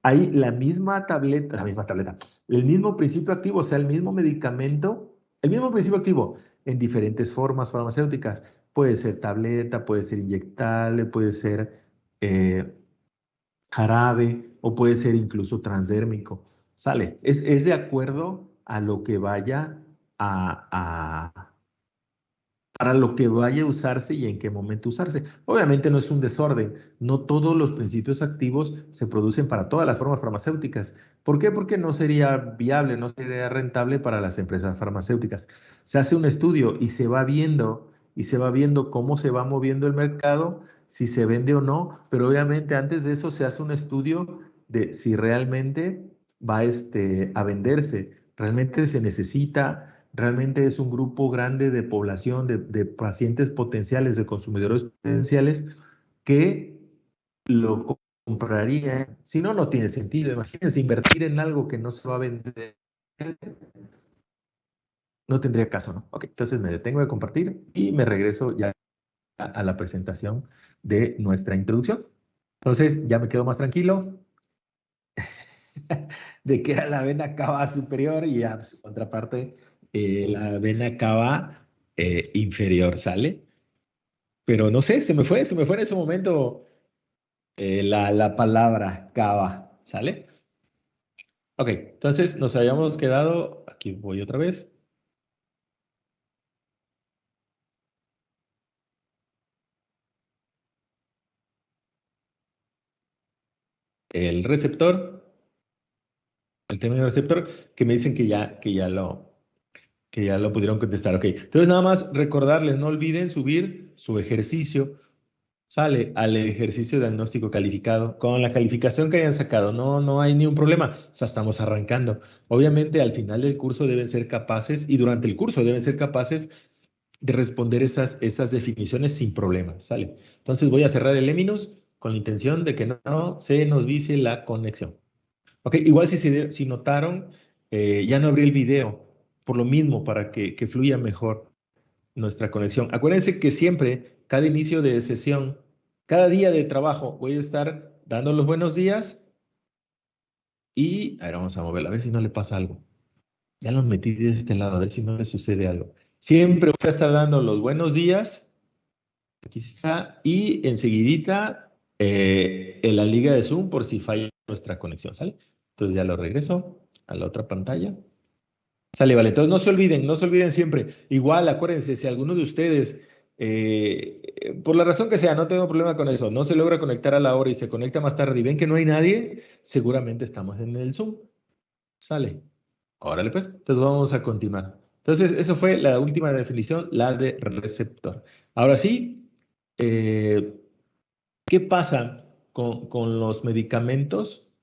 hay la misma tableta, el mismo principio activo, o sea, el mismo medicamento, el mismo principio activo en diferentes formas farmacéuticas. Puede ser tableta, puede ser inyectable, puede ser eh, jarabe o puede ser incluso transdérmico. Sale, es de acuerdo a lo que vaya para lo que vaya a usarse y en qué momento usarse. Obviamente no es un desorden, no todos los principios activos se producen para todas las formas farmacéuticas. ¿Por qué? Porque no sería viable, no sería rentable para las empresas farmacéuticas. Se hace un estudio y se va viendo cómo se va moviendo el mercado, si se vende o no, pero obviamente antes de eso se hace un estudio de si realmente va a venderse, realmente se necesita. Realmente es un grupo grande de población, de pacientes potenciales, de consumidores potenciales que lo compraría. Si no, no tiene sentido. Imagínense invertir en algo que no se va a vender, no tendría caso, ¿no? Ok, entonces me detengo de compartir y me regreso ya a la presentación de nuestra introducción. Entonces ya me quedo más tranquilo de que era la vena cava superior y a su contraparte la vena cava inferior, ¿sale? Pero no sé, se me fue en ese momento la palabra cava, ¿sale? Ok, entonces nos habíamos quedado, aquí voy otra vez, el receptor, el término receptor, que me dicen que ya lo pudieron contestar. Ok, entonces nada más recordarles, no olviden subir su ejercicio. Sale al ejercicio diagnóstico calificado con la calificación que hayan sacado. No, no hay ni un problema. O sea, estamos arrancando. Obviamente, al final del curso deben ser capaces y durante el curso deben ser capaces de responder esas definiciones sin problema. Sale. Entonces voy a cerrar el Eminus con la intención de que no se nos vicie la conexión. Ok, igual si notaron, ya no abrí el video por lo mismo para que fluya mejor nuestra conexión. Acuérdense que siempre, cada inicio de sesión, cada día de trabajo, voy a estar dando los buenos días y, a ver, vamos a moverla, a ver si no le pasa algo. Ya los metí de este lado, a ver si no le sucede algo. Siempre voy a estar dando los buenos días, aquí está, y enseguidita en la liga de Zoom por si falla nuestra conexión, ¿sale? Entonces ya lo regreso a la otra pantalla. Sale, vale. Entonces no se olviden siempre. Igual, acuérdense, si alguno de ustedes, por la razón que sea, no tengo problema con eso, no se logra conectar a la hora y se conecta más tarde y ven que no hay nadie, seguramente estamos en el Zoom. Sale. Órale, pues. Entonces vamos a continuar. Entonces, eso fue la última definición, la de receptor. Ahora sí, ¿qué pasa con los medicamentos?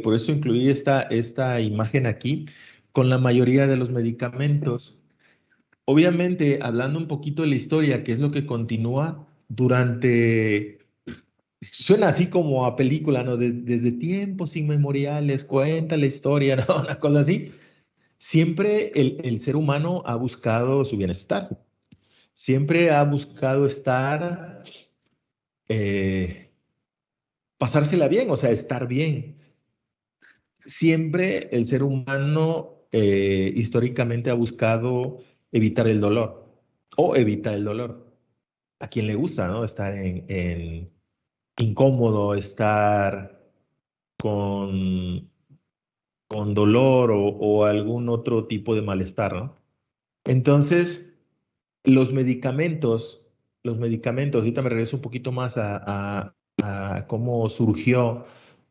Por eso incluí esta imagen aquí. Con la mayoría de los medicamentos. Obviamente, hablando un poquito de la historia, que es lo que continúa suena así como a película, ¿no? Desde tiempos inmemoriales, cuenta la historia, ¿no? Una cosa así. Siempre el ser humano ha buscado su bienestar. Siempre ha buscado eh, pasársela bien, o sea, estar bien. Siempre el ser humano históricamente ha buscado evitar el dolor o evita el dolor. A quien le gusta, ¿no? Estar en incómodo, estar con, con dolor o algún otro tipo de malestar, ¿no? Entonces, los medicamentos, ahorita me regreso un poquito más a cómo surgió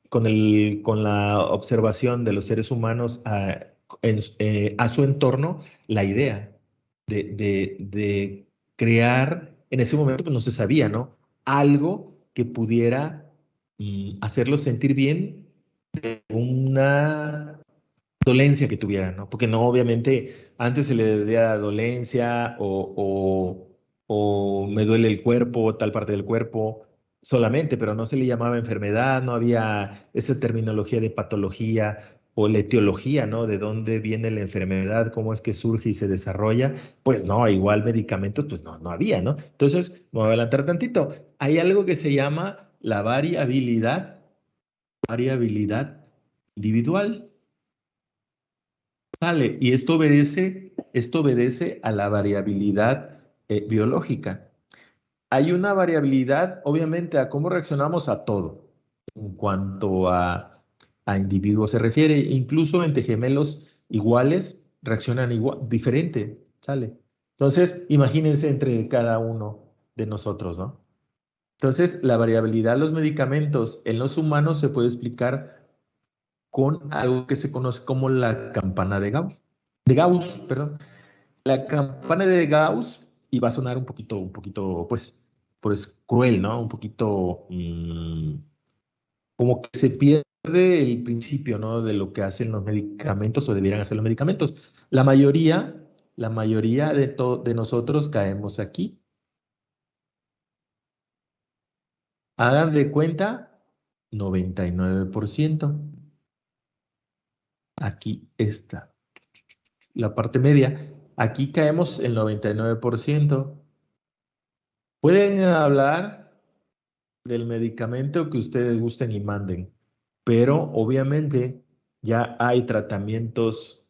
con la observación de los seres humanos a su entorno la idea de crear, en ese momento pues no se sabía, ¿no? Algo que pudiera hacerlos sentir bien de una dolencia que tuviera, ¿no? Porque no, obviamente, antes se le decía dolencia o me duele el cuerpo, tal parte del cuerpo solamente, pero no se le llamaba enfermedad, no había esa terminología de patología o la etiología, ¿no? De dónde viene la enfermedad, cómo es que surge y se desarrolla. Pues no, igual medicamentos, pues no, no había, ¿no? Entonces, me voy a adelantar tantito. Hay algo que se llama la variabilidad variabilidad individual. ¿Sale? Y esto obedece a la variabilidad biológica. Hay una variabilidad, obviamente, a cómo reaccionamos a todo, en cuanto a individuos se refiere. Incluso entre gemelos iguales reaccionan igual, diferente, ¿sale? Entonces, imagínense entre cada uno de nosotros, ¿no? Entonces, la variabilidad de los medicamentos en los humanos se puede explicar con algo que se conoce como la campana de Gauss, perdón. La campana de Gauss, y va a sonar un poquito, pues cruel, ¿no? Un poquito como que se pierde el principio, ¿no? De lo que hacen los medicamentos o debieran hacer los medicamentos. La mayoría, de nosotros caemos aquí. Hagan de cuenta, 99%. Aquí está la parte media. Aquí caemos el 99%. Pueden hablar del medicamento que ustedes gusten y manden, pero obviamente ya hay tratamientos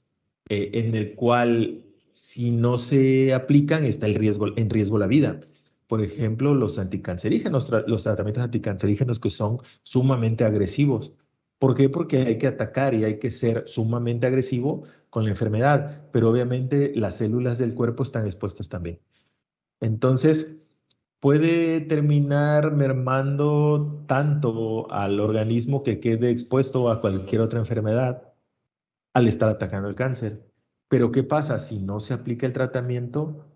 en el cual si no se aplican está en riesgo la vida. Por ejemplo, los anticancerígenos, los tratamientos anticancerígenos que son sumamente agresivos. ¿Por qué? Porque hay que atacar y hay que ser sumamente agresivo con la enfermedad, pero obviamente las células del cuerpo están expuestas también. Entonces, puede terminar mermando tanto al organismo que quede expuesto a cualquier otra enfermedad al estar atacando el cáncer. Pero ¿qué pasa? Si no se aplica el tratamiento,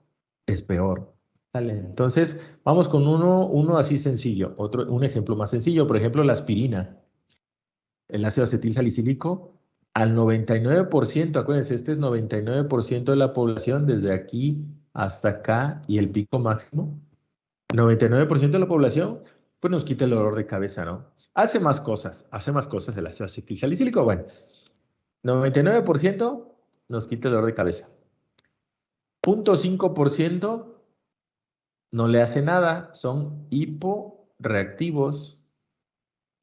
es peor. ¿Sale? Entonces, vamos con uno así sencillo. Un ejemplo más sencillo, por ejemplo, la aspirina, el ácido acetil salicílico, al 99%, acuérdense, este es 99% de la población desde aquí hasta acá y el pico máximo. 99% de la población, pues nos quita el dolor de cabeza, ¿no? Hace más cosas el ácido acetil salicílico. Bueno, 99% nos quita el dolor de cabeza. 0.5% no le hace nada, son hiporreactivos,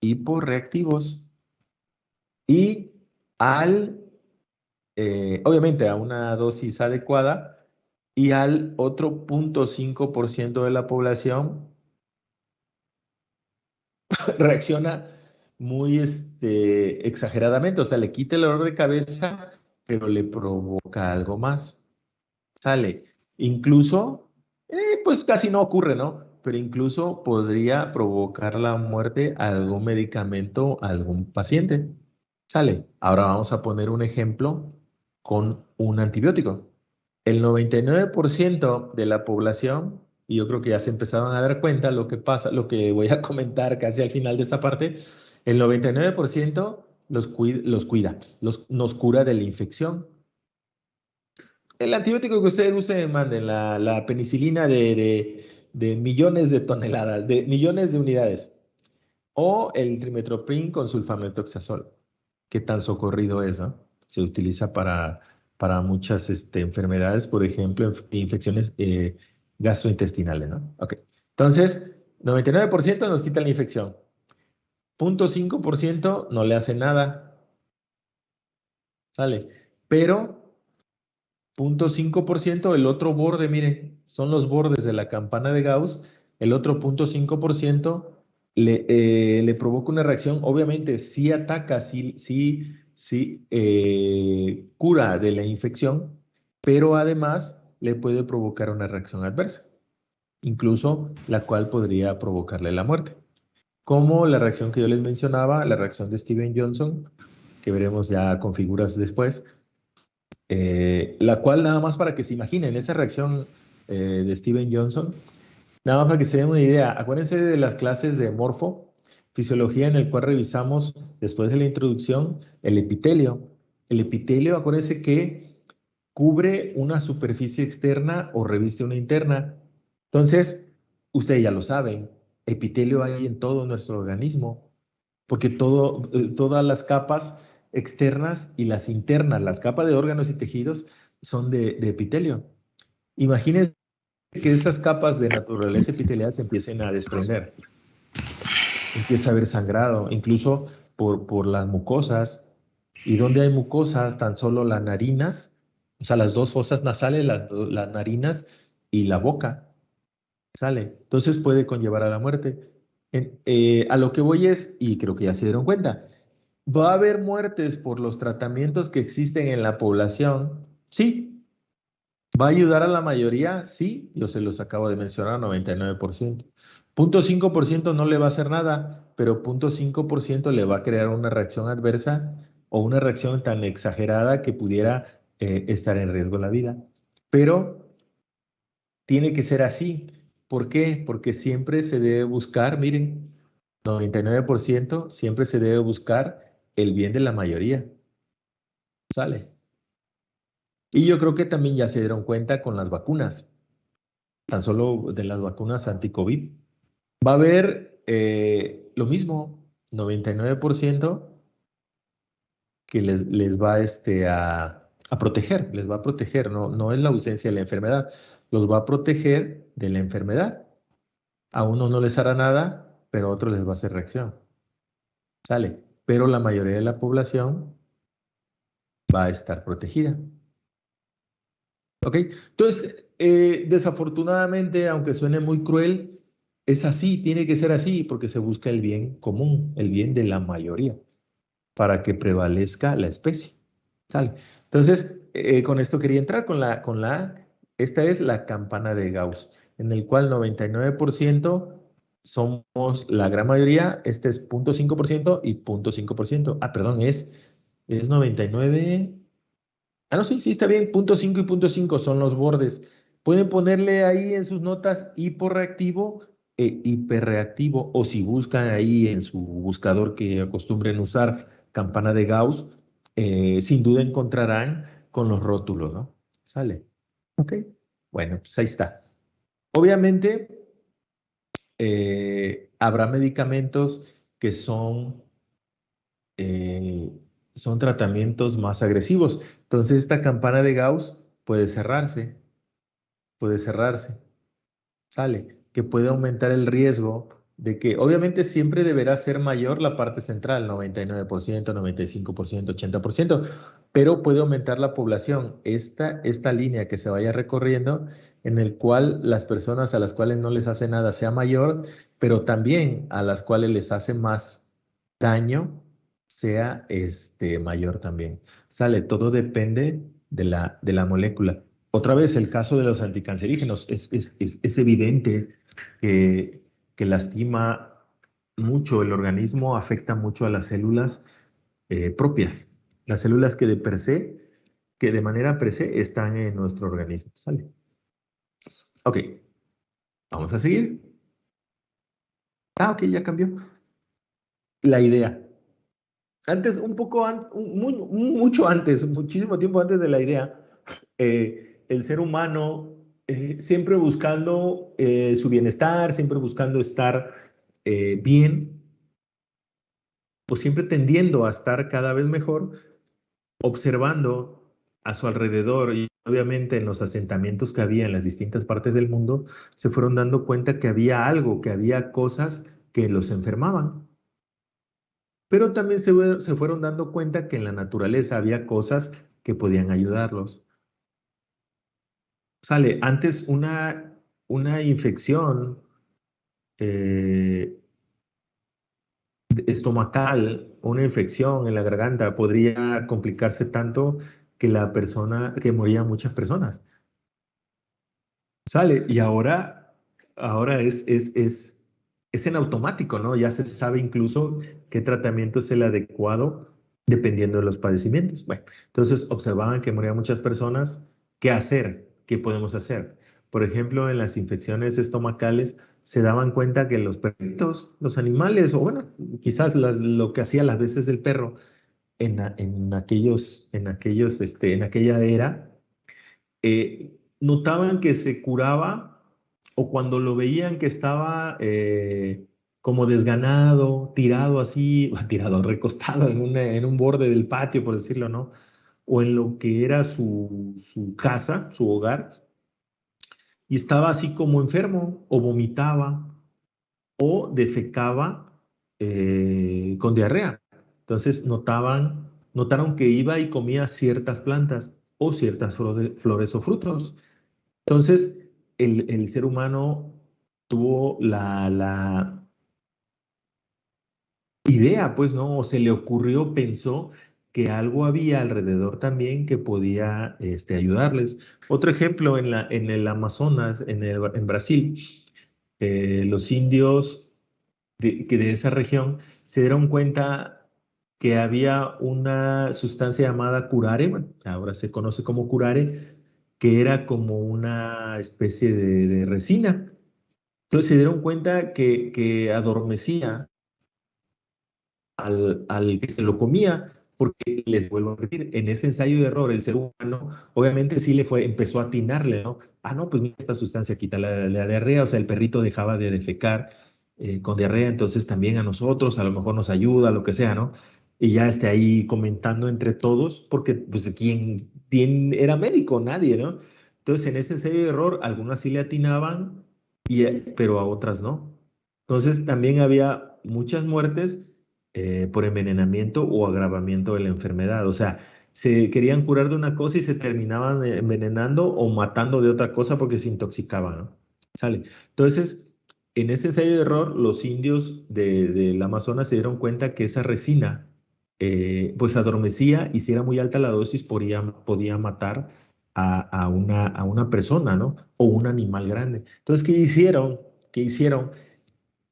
hiporreactivos. Y obviamente a una dosis adecuada y al otro 0.5% de la población reacciona muy exageradamente, o sea, le quita el dolor de cabeza, pero le provoca algo más. Sale. Incluso, pues casi no ocurre, ¿no? Pero incluso podría provocar la muerte a algún medicamento, a algún paciente. Sale. Ahora vamos a poner un ejemplo con un antibiótico. El 99% de la población, y yo creo que ya se empezaron a dar cuenta lo que pasa, lo que voy a comentar casi al final de esta parte, el 99% los cuida, nos cura de la infección. El antibiótico que ustedes usen, manden la penicilina de millones de toneladas, de millones de unidades, o el trimethoprim con sulfamethoxazol, que tan socorrido es, ¿no? Se utiliza para muchas enfermedades, por ejemplo, infecciones gastrointestinales, ¿no? Ok. Entonces, 99% nos quita la infección. 0.5% no le hace nada, ¿sale? Pero 0.5%, el otro borde, mire, son los bordes de la campana de Gauss, el otro 0.5% le provoca una reacción, obviamente sí ataca, sí cura de la infección, pero además le puede provocar una reacción adversa, incluso la cual podría provocarle la muerte. Como la reacción que yo les mencionaba, la reacción de Steven Johnson, que veremos ya con figuras después, la cual nada más para que se imaginen esa reacción de Steven Johnson, nada más para que se den una idea. Acuérdense de las clases de morfo, fisiología, en el cual revisamos después de la introducción el epitelio. El epitelio, acuérdense que cubre una superficie externa o reviste una interna. Entonces, ustedes ya lo saben, epitelio hay en todo nuestro organismo porque todas las capas externas y las internas, las capas de órganos y tejidos, son de epitelio. Imagínense que esas capas de naturaleza epitelial se empiecen a desprender, empieza a haber sangrado, incluso por las mucosas. ¿Y donde hay mucosas? Tan solo las narinas, o sea, las dos fosas nasales, las narinas y la boca, ¿sale? Entonces puede conllevar a la muerte. A lo que voy es, y creo que ya se dieron cuenta, ¿va a haber muertes por los tratamientos que existen en la población? Sí. ¿Va a ayudar a la mayoría? Sí, yo se los acabo de mencionar, 99%. 0,5% no le va a hacer nada, pero 0,5% le va a crear una reacción adversa o una reacción tan exagerada que pudiera estar en riesgo la vida. Pero tiene que ser así. ¿Por qué? Porque siempre se debe buscar, miren, 99% siempre se debe buscar el bien de la mayoría. ¿Sale? Y yo creo que también ya se dieron cuenta con las vacunas, tan solo de las vacunas anti-COVID. Va a haber lo mismo, 99% que les va a proteger, les va a proteger, no es la ausencia de la enfermedad, los va a proteger de la enfermedad. A uno no les hará nada, pero a otros les va a hacer reacción. Sale, pero la mayoría de la población va a estar protegida. ¿Ok? Entonces, desafortunadamente, aunque suene muy cruel, es así, tiene que ser así, porque se busca el bien común, el bien de la mayoría, para que prevalezca la especie. ¿Sale? Entonces, con esto quería entrar esta es la campana de Gauss, en el cual 99% somos la gran mayoría, este es 0,5% y 0,5%. Ah, perdón, es 99. Ah, no, sí, sí, está bien. 0,5 y 0,5 son los bordes. Pueden ponerle ahí en sus notas hiporreactivo e hiperreactivo, o si buscan ahí en su buscador que acostumbren usar campana de Gauss, sin duda encontrarán con los rótulos, ¿no? ¿Sale? Ok. Bueno, pues ahí está. Obviamente, habrá medicamentos que eh, son tratamientos más agresivos. Entonces, esta campana de Gauss puede cerrarse, sale, que puede aumentar el riesgo de que, obviamente, siempre deberá ser mayor la parte central, 99%, 95%, 80%, pero puede aumentar la población. Esta línea que se vaya recorriendo, en el cual las personas a las cuales no les hace nada sea mayor, pero también a las cuales les hace más daño sea mayor también. Sale, todo depende de la molécula. Otra vez, el caso de los anticancerígenos. Es evidente que lastima mucho el organismo, afecta mucho a las células propias, las células que de per se, que de manera per se están en nuestro organismo. ¿Sale? Ok, vamos a seguir. Ah, ok, ya cambió. La idea. Antes, un poco, mucho antes, muchísimo tiempo antes de la idea, el ser humano siempre buscando su bienestar, siempre buscando estar bien, o siempre tendiendo a estar cada vez mejor, observando a su alrededor y obviamente en los asentamientos que había en las distintas partes del mundo, se fueron dando cuenta que había algo, que había cosas que los enfermaban. Pero también se fueron dando cuenta que en la naturaleza había cosas que podían ayudarlos. Sale, antes una infección eh, estomacal, una infección en la garganta podría complicarse tanto que morían muchas personas. Sale, y ahora es en automático, ¿no? Ya se sabe incluso qué tratamiento es el adecuado dependiendo de los padecimientos. Bueno, entonces observaban que morían muchas personas. ¿Qué hacer? ¿Qué podemos hacer? Por ejemplo, en las infecciones estomacales se daban cuenta que los perritos, los animales, o bueno, quizás lo que hacía las veces el perro en aquella era, notaban que se curaba o cuando lo veían que estaba como desganado, tirado así, tirado, recostado en un borde del patio, por decirlo, ¿no? O en lo que era su casa, su hogar, y estaba así como enfermo, o vomitaba, o defecaba con diarrea. Entonces notaron que iba y comía ciertas plantas o ciertas flores o frutos. Entonces, el ser humano tuvo la idea, pues, ¿no? O se le ocurrió, pensó que algo había alrededor también que podía ayudarles. Otro ejemplo, en el Amazonas, en Brasil, los indios que de esa región se dieron cuenta que había una sustancia llamada curare, bueno, ahora se conoce como curare, que era como una especie de resina. Entonces se dieron cuenta que adormecía al que se lo comía, porque les vuelvo a repetir, en ese ensayo de error, el ser humano, obviamente sí empezó a atinarle, ¿no? Ah, no, pues mira, esta sustancia quita la diarrea, o sea, el perrito dejaba de defecar con diarrea, entonces también a nosotros, a lo mejor nos ayuda, lo que sea, ¿no? Y ya ahí comentando entre todos, porque pues ¿quién era médico? Nadie, ¿no? Entonces en ese ensayo de error, algunas sí le atinaban, pero a otras no. Entonces también había muchas muertes por envenenamiento o agravamiento de la enfermedad. O sea, se querían curar de una cosa y se terminaban envenenando o matando de otra cosa porque se intoxicaban, ¿no? ¿Sale? Entonces, en ese ensayo de error, los indios del Amazonas se dieron cuenta que esa resina, pues adormecía y si era muy alta la dosis podía matar a una persona, ¿no? O un animal grande. Entonces, ¿qué hicieron? ¿Qué hicieron?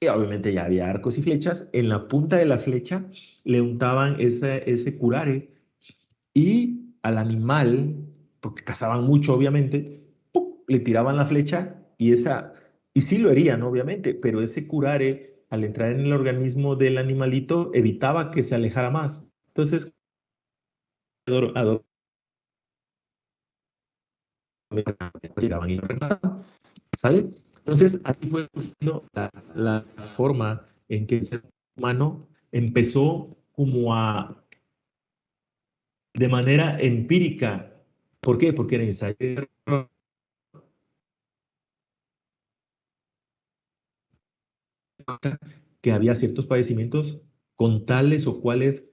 Y obviamente ya había arcos y flechas. En la punta de la flecha le untaban ese curare y al animal, porque cazaban mucho obviamente, ¡pum!, le tiraban la flecha y sí lo herían obviamente, pero ese curare al entrar en el organismo del animalito evitaba que se alejara más. Entonces, llegaban y lo remataban, ¿sale? Entonces, así fue surgiendo la forma en que el ser humano empezó como de manera empírica. ¿Por qué? Porque era ensayo y error, que había ciertos padecimientos con tales o cuales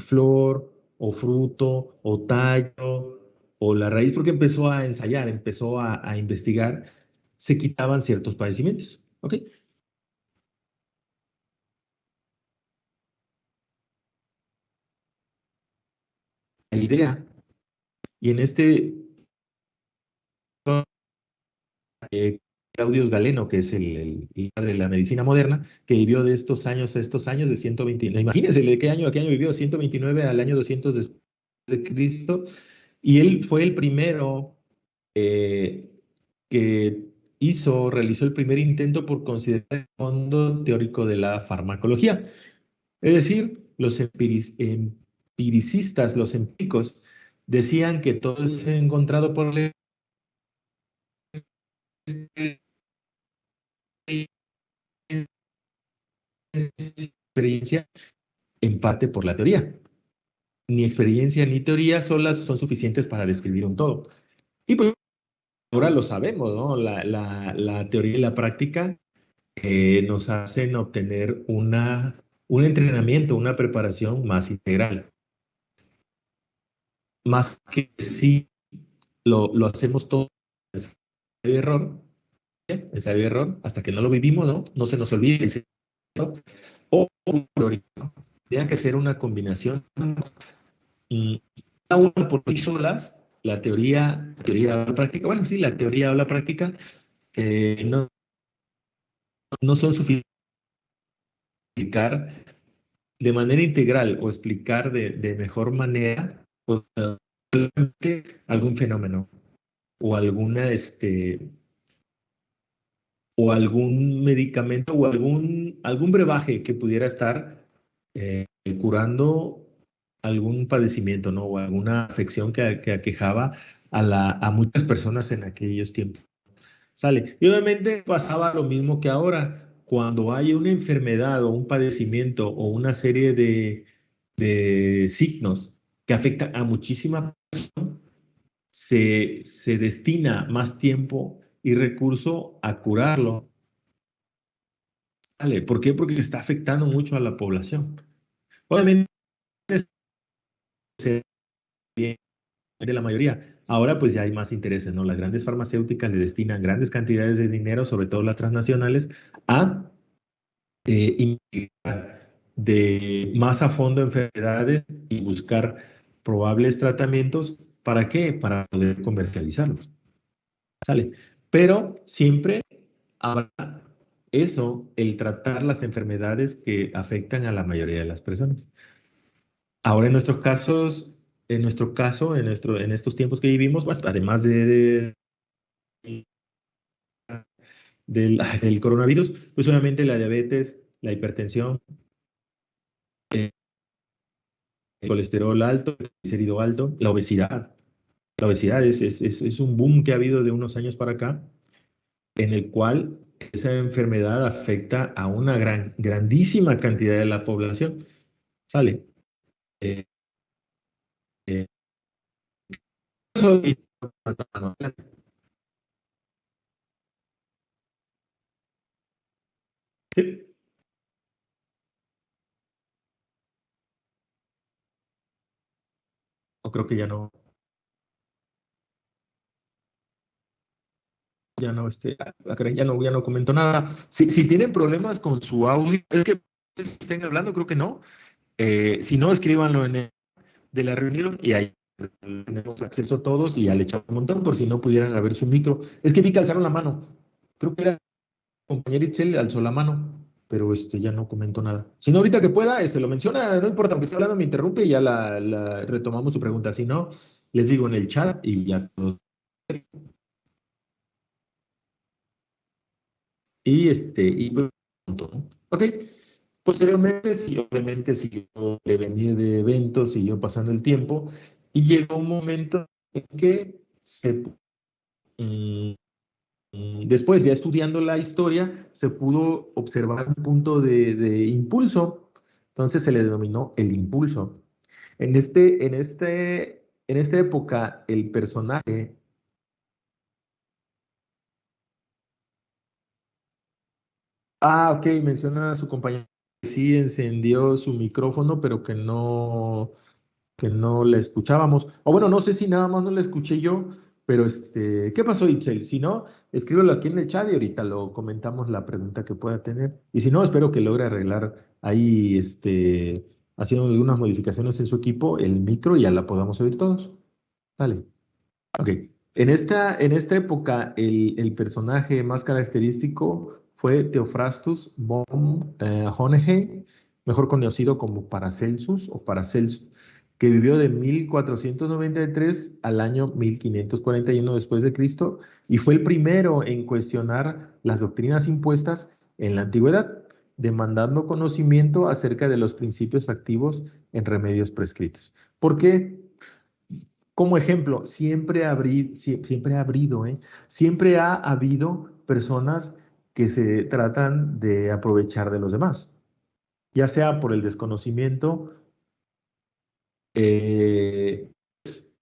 flor o fruto o tallo o la raíz, porque empezó a ensayar, empezó a investigar, se quitaban ciertos padecimientos. ¿Ok? La idea. Y en eh, Claudius Galeno, que es el padre de la medicina moderna, que vivió de estos años de 120, imagínense de a qué año vivió, 129 al año 200 después de Cristo, y él fue el primero eh, que realizó el primer intento por considerar el fondo teórico de la farmacología. Es decir, los empiricistas, los empíricos, decían que todo es encontrado por la experiencia, en parte por la teoría. Ni experiencia ni teoría solas son suficientes para describir un todo. Y pues ahora lo sabemos, ¿no? La teoría y la práctica nos hacen obtener un entrenamiento, una preparación más integral. Más que si lo hacemos todo en error, ensayo y error, hasta que no lo vivimos, ¿no? No se nos olvide, o teórico. Tiene que ser una combinación. Mm, Cada una por sí solas, teoría o la práctica, bueno, sí, la teoría o la práctica no son suficientes para explicar de manera integral o explicar de mejor manera pues, algún fenómeno o o algún medicamento o algún brebaje que pudiera estar curando algún padecimiento, ¿no? O alguna afección que aquejaba a muchas personas en aquellos tiempos. Sale. Y obviamente pasaba lo mismo que ahora. Cuando hay una enfermedad o un padecimiento o una serie de signos que afectan a muchísima población, se destina más tiempo y recurso a curarlo. ¿Sale? ¿Por qué? Porque está afectando mucho a la población. Obviamente, se ve de la mayoría. Ahora pues ya hay más intereses, ¿no? Las grandes farmacéuticas le destinan grandes cantidades de dinero, sobre todo las transnacionales, a investigar de más a fondo enfermedades y buscar probables tratamientos. ¿Para qué? Para poder comercializarlos. ¿Sale? Pero siempre habrá eso, el tratar las enfermedades que afectan a la mayoría de las personas. Ahora, en nuestro caso, en estos tiempos que vivimos, bueno, además del coronavirus, pues obviamente la diabetes, la hipertensión, el colesterol alto, el triglicérido alto, la obesidad. La obesidad es un boom que ha habido de unos años para acá, en el cual esa enfermedad afecta a una grandísima cantidad de la población. ¿Sale? Eh, eh, Soy- Sí, o creo que caray, ya no comento nada. Si tienen problemas con su audio, es que estén hablando, creo que no. Si no, escríbanlo de la reunión y ahí tenemos acceso todos y ya le echamos un montón por si no pudieran a ver su micro. Es que vi que alzaron la mano. Creo que era el compañero Itzel, alzó la mano, pero ya no comentó nada. Si no, ahorita que pueda, lo menciona, no importa, aunque esté hablando, me interrumpe y ya retomamos su pregunta. Si no, les digo en el chat y ya todo. Y pues, punto, ¿no? Ok. Posteriormente, sí, obviamente siguió de venir de eventos, siguió pasando el tiempo y llegó un momento en que mm, después, ya estudiando la historia, se pudo observar un punto de impulso. Entonces se le denominó el impulso. En esta época, el personaje. Ah, ok, menciona a su compañero que sí encendió su micrófono, pero que no la escuchábamos. O bueno, no sé si nada más no la escuché yo, pero ¿qué pasó, Itzel? Si no, escríbelo aquí en el chat y ahorita lo comentamos la pregunta que pueda tener. Y si no, espero que logre arreglar ahí, haciendo algunas modificaciones en su equipo, el micro y ya la podamos oír todos. Dale. Ok. En esta época, el personaje más característico fue Theophrastus von Hohenheim, mejor conocido como Paracelsus o Paracelso, que vivió de 1493 al año 1541 después de Cristo y fue el primero en cuestionar las doctrinas impuestas en la antigüedad, demandando conocimiento acerca de los principios activos en remedios prescritos. ¿Por qué? Como ejemplo, siempre ha habido, ¿eh? Siempre ha habido personas que se tratan de aprovechar de los demás, ya sea por el desconocimiento, eh, se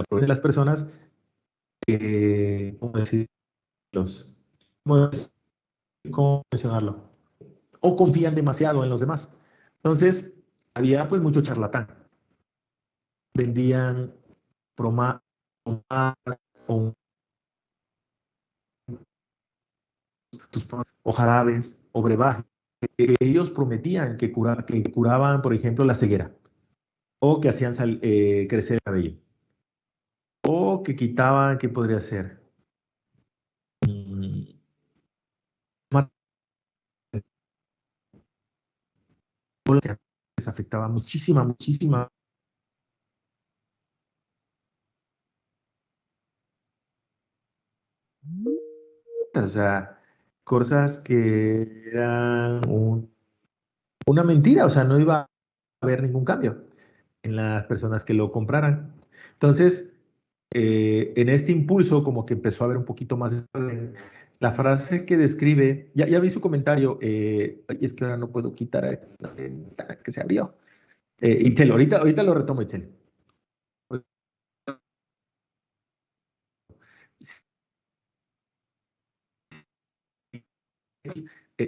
aprovechan de las personas, ¿cómo decirlos? ¿Cómo, cómo mencionarlo? O confían demasiado en los demás. Entonces, había pues mucho charlatán. Vendían bromas o o jarabes o brebajes que ellos prometían que curaban, por ejemplo, la ceguera o que hacían crecer el cabello o que quitaban, ¿qué podría ser? Mm, que les afectaba muchísima. O sea, cosas que eran una mentira, o sea, no iba a haber ningún cambio en las personas que lo compraran. Entonces, en este impulso, como que empezó a haber un poquito más de la frase que describe, ya vi su comentario, ay, es que ahora no puedo quitar la ventana que se abrió. Itzel, ahorita lo retomo, Itzel.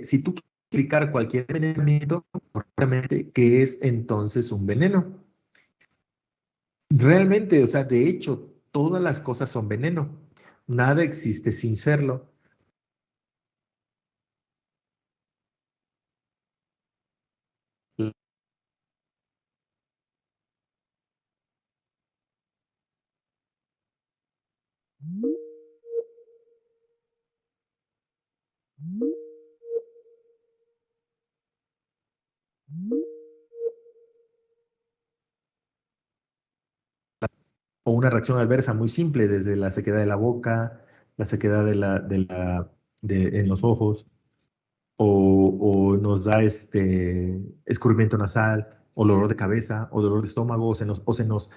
Si tú explicar cualquier envenenamiento correctamente qué es entonces un veneno. Realmente, o sea, de hecho, todas las cosas son veneno. Nada existe sin serlo. O una reacción adversa muy simple, desde la sequedad de la boca, la sequedad en los ojos, o nos da escurrimiento nasal, o dolor de cabeza, o dolor de estómago, o se nos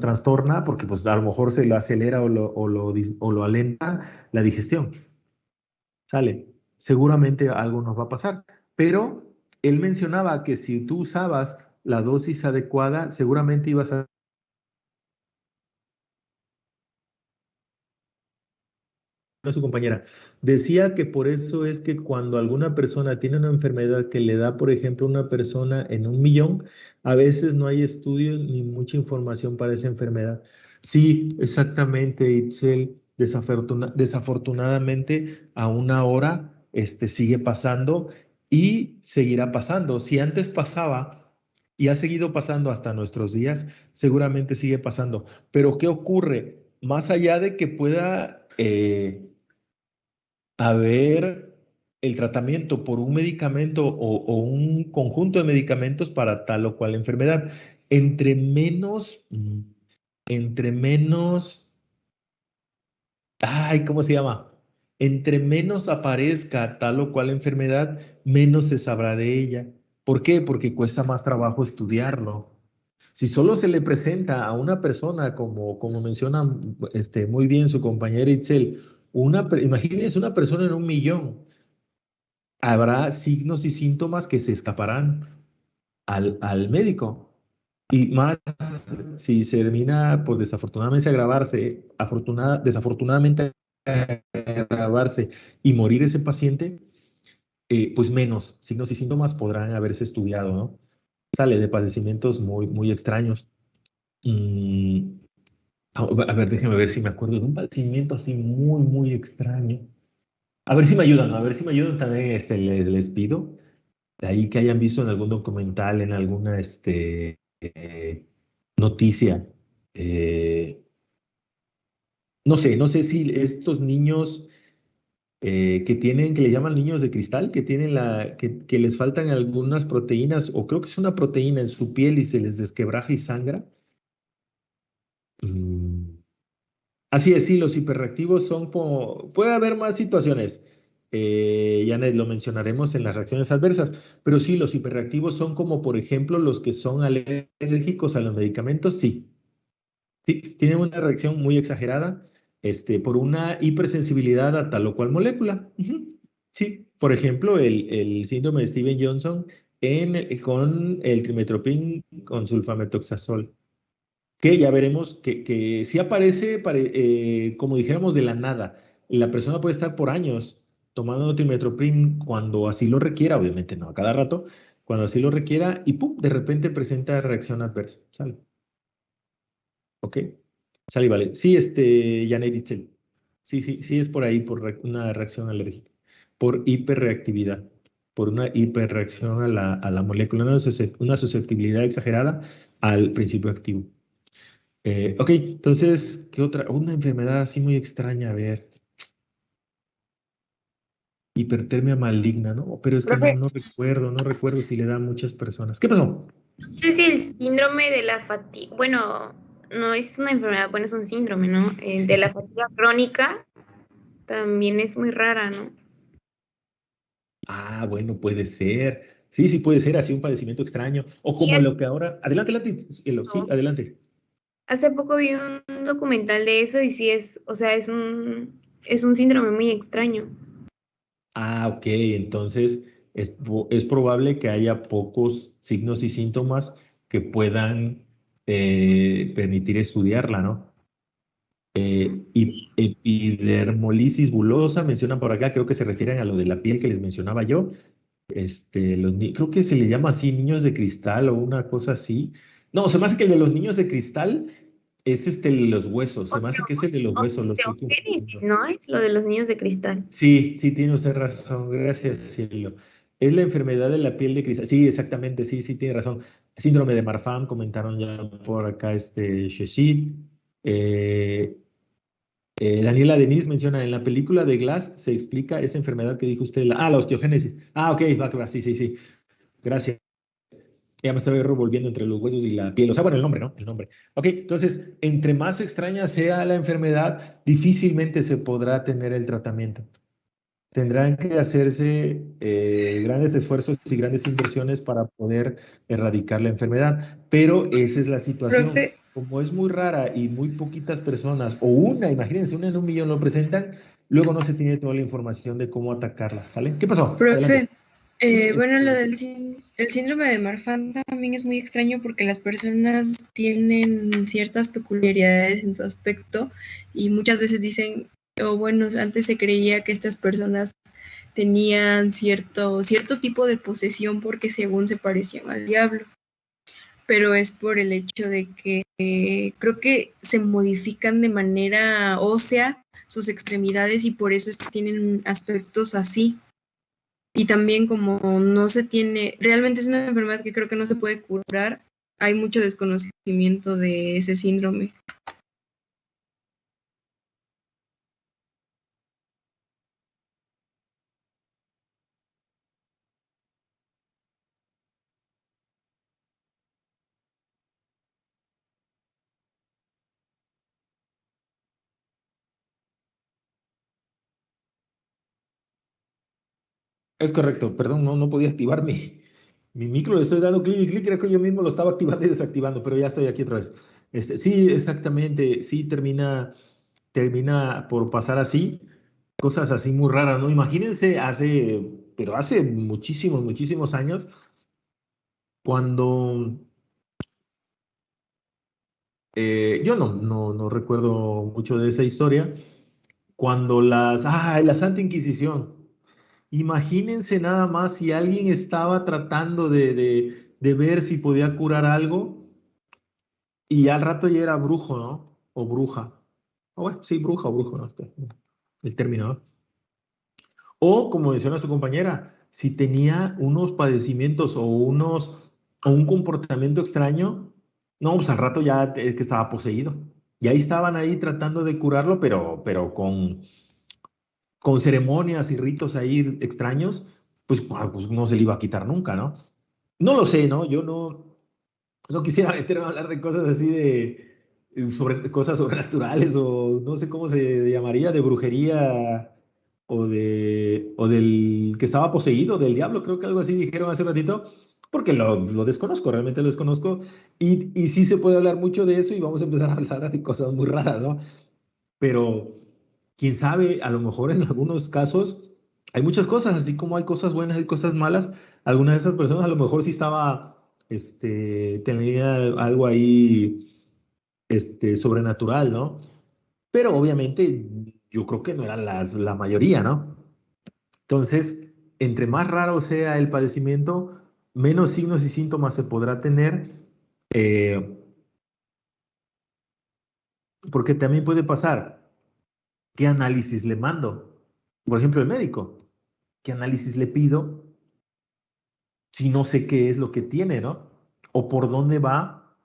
trastorna porque pues, a lo mejor se lo acelera o lo alenta la digestión. Sale. Seguramente algo nos va a pasar. Pero él mencionaba que si tú usabas la dosis adecuada, seguramente ibas a su compañera. Decía que por eso es que cuando alguna persona tiene una enfermedad que le da, por ejemplo, una persona en 1 millón, a veces no hay estudios ni mucha información para esa enfermedad. Sí, exactamente, Itzel. Desafortunadamente, aún ahora sigue pasando y seguirá pasando. Si antes pasaba y ha seguido pasando hasta nuestros días, seguramente sigue pasando. Pero ¿qué ocurre? Más allá de que pueda haber el tratamiento por un medicamento o un conjunto de medicamentos para tal o cual enfermedad. Entre menos, entre menos, ay, ¿cómo se llama? Entre menos aparezca tal o cual enfermedad, menos se sabrá de ella. ¿Por qué? Porque cuesta más trabajo estudiarlo. Si solo se le presenta a una persona, como menciona muy bien su compañera Itzel, imagínense una persona en 1 millón, habrá signos y síntomas que se escaparán al médico. Y más si se termina, pues desafortunadamente desafortunadamente agravarse y morir ese paciente, pues menos signos y síntomas podrán haberse estudiado, ¿no? Sale de padecimientos muy, muy extraños. Mm, a ver, déjame ver si me acuerdo de un padecimiento así muy, muy extraño. A ver si me ayudan, ¿no? A ver si me ayudan también, les pido. De ahí que hayan visto en algún documental, en alguna noticia. eh, no sé si estos niños que le llaman niños de cristal, que les faltan algunas proteínas, o creo que es una proteína en su piel y se les desquebraja y sangra. Mm, Así es, sí, los hiperreactivos son como, puede haber más situaciones, Janet, lo mencionaremos en las reacciones adversas, pero sí, los hiperreactivos son como, por ejemplo, los que son alérgicos a los medicamentos, sí, sí, tienen una reacción muy exagerada, por una hipersensibilidad a tal o cual molécula. Ujú. Sí, por ejemplo, el síndrome de Steven-Johnson con el trimestoprim con sulfamethoxazol que ya veremos que sí aparece, como dijéramos, de la nada. La persona puede estar por años tomando trimestoprim cuando así lo requiera, obviamente no a cada rato, cuando así lo requiera y ¡pum! De repente presenta reacción adversa. ¿Sale? ¿Ok? Sale, y vale. Sí, Janet Itzel. Sí, sí, sí es por ahí, por una reacción alérgica, por hiperreactividad, por una hiperreacción a la molécula, una susceptibilidad exagerada al principio activo. Ok, entonces, ¿qué otra? Una enfermedad así muy extraña, a ver, hipertermia maligna, ¿no? Pero es que no, Profe, no recuerdo si le da a muchas personas. ¿Qué pasó? no sé si el síndrome de la fatiga, bueno, no es una enfermedad, bueno, es un síndrome, ¿no? De la fatiga crónica también es muy rara, ¿no? Ah, bueno, puede ser. Sí, sí, puede ser así un padecimiento extraño. O Y como lo que ahora. Adelante, adelante. Sí, adelante. hace poco vi un documental de eso y sí es, o sea, es un síndrome muy extraño. Ah, ok, entonces es probable que haya pocos signos y síntomas que puedan permitir estudiarla, ¿no? Y epidermolisis bulosa, mencionan por acá, creo que se refieren a lo de la piel que les mencionaba yo. creo que se le llama así, niños de cristal o una cosa así. No, se me hace que el de los niños de cristal es los huesos, se me hace que es el de los huesos, lo estoy Osteogénesis, confundiendo. ¿no? Es lo de los niños de cristal. Sí, sí, tiene usted razón, gracias, cielo. Es la enfermedad de la piel de cristal. Sí, exactamente, sí, sí, tiene razón. Síndrome de Marfan, comentaron ya por acá Sheshid. Eh, Daniela Denise menciona, en la película de Glass se explica esa enfermedad que dijo usted, la osteogénesis. Ah, ok, va, que va, sí, sí, sí. Gracias. Ya me estaba revolviendo entre los huesos y la piel. O sea, bueno, el nombre, ¿no? El nombre. Ok, entonces, entre más extraña sea la enfermedad, difícilmente se podrá tener el tratamiento. Tendrán que hacerse grandes esfuerzos y grandes inversiones para poder erradicar la enfermedad, pero esa es la situación. Profe, Como es muy rara y muy poquitas personas, o una, imagínense, una en un millón lo presentan, luego no se tiene toda la información de cómo atacarla, ¿sale? ¿Qué pasó? Adelante. profe, Sí, bueno, lo del el síndrome de Marfan también es muy extraño porque las personas tienen ciertas peculiaridades en su aspecto y muchas veces dicen, o bueno, antes se creía que estas personas tenían cierto tipo de posesión porque según se parecían al diablo, pero es por el hecho de que creo que se modifican de manera ósea sus extremidades y por eso es que tienen aspectos así. Y también como no se tiene, realmente es una enfermedad que creo que no se puede curar, hay mucho desconocimiento de ese síndrome. Es correcto, perdón, no, no podía activar mi micro, le estoy dando clic y clic, creo que yo mismo lo estaba activando y desactivando, pero ya estoy aquí otra vez. Sí, exactamente, sí termina por pasar así, cosas así muy raras, ¿no? Imagínense pero hace muchísimos, muchísimos años, cuando yo no recuerdo mucho de esa historia, cuando la Santa Inquisición. Imagínense nada más si alguien estaba tratando de ver si podía curar algo y al rato ya era brujo, ¿no? O bruja. O bueno, sí, bruja o brujo, ¿no? El término, ¿no? O, como menciona su compañera, si tenía unos padecimientos o un comportamiento extraño, no, pues al rato ya es que estaba poseído. Y ahí estaban ahí tratando de curarlo, pero con ceremonias y ritos ahí extraños, pues no se le iba a quitar nunca, ¿no? No lo sé, ¿no? Yo no quisiera meterme a hablar de cosas así sobre cosas sobrenaturales o no sé cómo se llamaría, de brujería o del que estaba poseído, del diablo, creo que algo así dijeron hace ratito, porque lo desconozco, realmente lo desconozco, y sí se puede hablar mucho de eso y vamos a empezar a hablar de cosas muy raras, ¿no? Pero quién sabe, a lo mejor en algunos casos hay muchas cosas, así como hay cosas buenas y cosas malas. Alguna de esas personas a lo mejor sí tenía algo ahí, sobrenatural, ¿no? Pero obviamente yo creo que no eran la mayoría, ¿no? Entonces, entre más raro sea el padecimiento, menos signos y síntomas se podrá tener, eh, porque también puede pasar. ¿Qué análisis le mando? Por ejemplo, el médico. ¿Qué análisis le pido si no sé qué es lo que tiene, ¿no? O por dónde va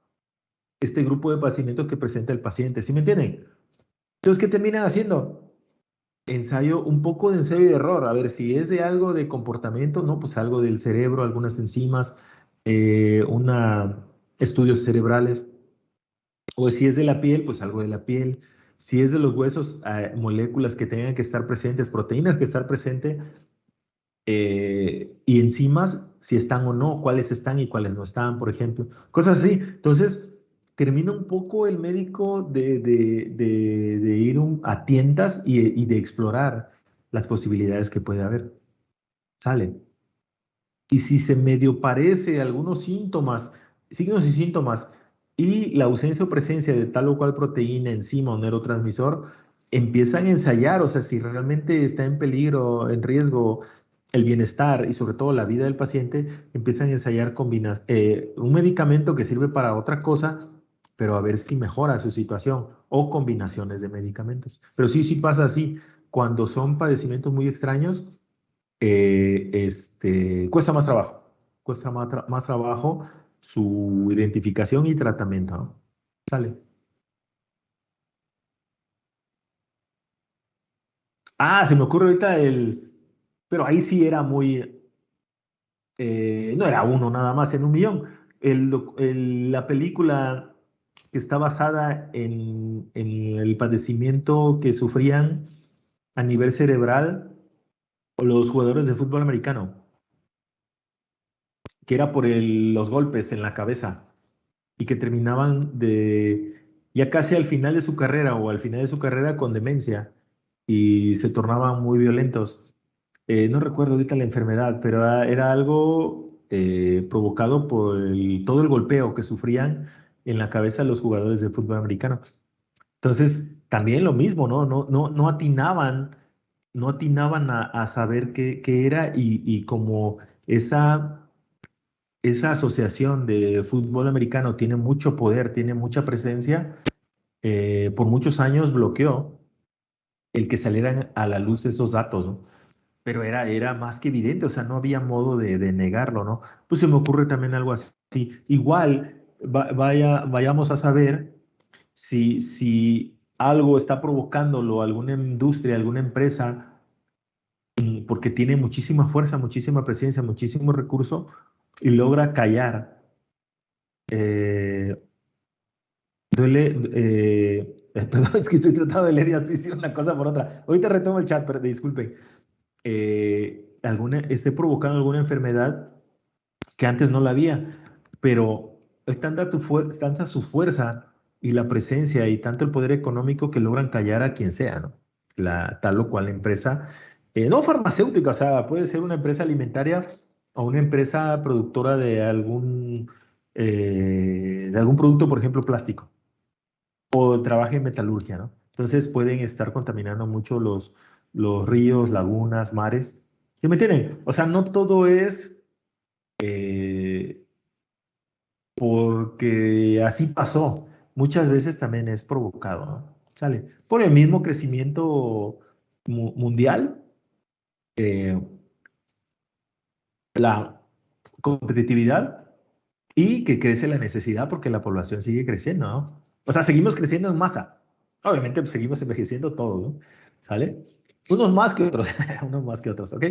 este grupo de padecimientos que presenta el paciente, ¿sí me entienden? Entonces, ¿qué terminan haciendo? Un poco de ensayo y error. A ver, si es de algo de comportamiento, no, pues algo del cerebro, algunas enzimas, estudios cerebrales. O si es de la piel, pues algo de la piel. Si es de los huesos, moléculas que tengan que estar presentes, proteínas que estar presentes, y enzimas, si están o no, cuáles están y cuáles no están, por ejemplo. Cosas así. Entonces, termina un poco el médico de ir a tientas y de explorar las posibilidades que puede haber. Sale. Y si se medio parece algunos síntomas, signos y síntomas, y la ausencia o presencia de tal o cual proteína, enzima o neurotransmisor, empiezan a ensayar, o sea, si realmente está en peligro, en riesgo el bienestar y sobre todo la vida del paciente, empiezan a ensayar un medicamento que sirve para otra cosa, pero a ver si mejora su situación o combinaciones de medicamentos. Pero sí, sí pasa así. Cuando son padecimientos muy extraños, cuesta más trabajo. Cuesta más trabajo su identificación y tratamiento, ¿no? Sale. Ah, se me ocurre ahorita pero ahí sí era no era uno nada más en un millón. La película que está basada en el padecimiento que sufrían a nivel cerebral los jugadores de fútbol americano, que era por los golpes en la cabeza y que terminaban ya casi al final de su carrera o al final de su carrera con demencia y se tornaban muy violentos. No recuerdo ahorita la enfermedad, pero era algo provocado por todo el golpeo que sufrían en la cabeza los jugadores de fútbol americano. Entonces, también lo mismo, ¿no? No atinaban a saber qué era y como esa asociación de fútbol americano tiene mucho poder, tiene mucha presencia, por muchos años bloqueó el que salieran a la luz esos datos, ¿no? Pero era más que evidente, o sea, no había modo de negarlo, ¿no? Pues se me ocurre también algo así. Igual, vayamos a saber si algo está provocándolo, alguna industria, alguna empresa, porque tiene muchísima fuerza, muchísima presencia, muchísimo recurso, y logra callar. Perdón, es que estoy tratando de leer y ya estoy diciendo una cosa por otra. Ahorita retomo el chat, pero disculpen. Esté provocando alguna enfermedad que antes no la había, pero es tanta su fuerza y la presencia y tanto el poder económico que logran callar a quien sea, ¿no? Tal o cual empresa, no farmacéutica, o sea, puede ser una empresa alimentaria o una empresa productora de algún producto, por ejemplo, plástico, o trabaja en metalurgia, ¿no? Entonces pueden estar contaminando mucho los ríos, lagunas, mares. ¿Sí me entienden? O sea, no todo es eh, porque así pasó. Muchas veces también es provocado, ¿no? Sale. Por el mismo crecimiento mundial, eh, la competitividad y que crece la necesidad porque la población sigue creciendo, ¿no? O sea, seguimos creciendo en masa. Obviamente pues, seguimos envejeciendo todos, ¿no? ¿Sale? Unos más que otros, unos más que otros, ¿ok?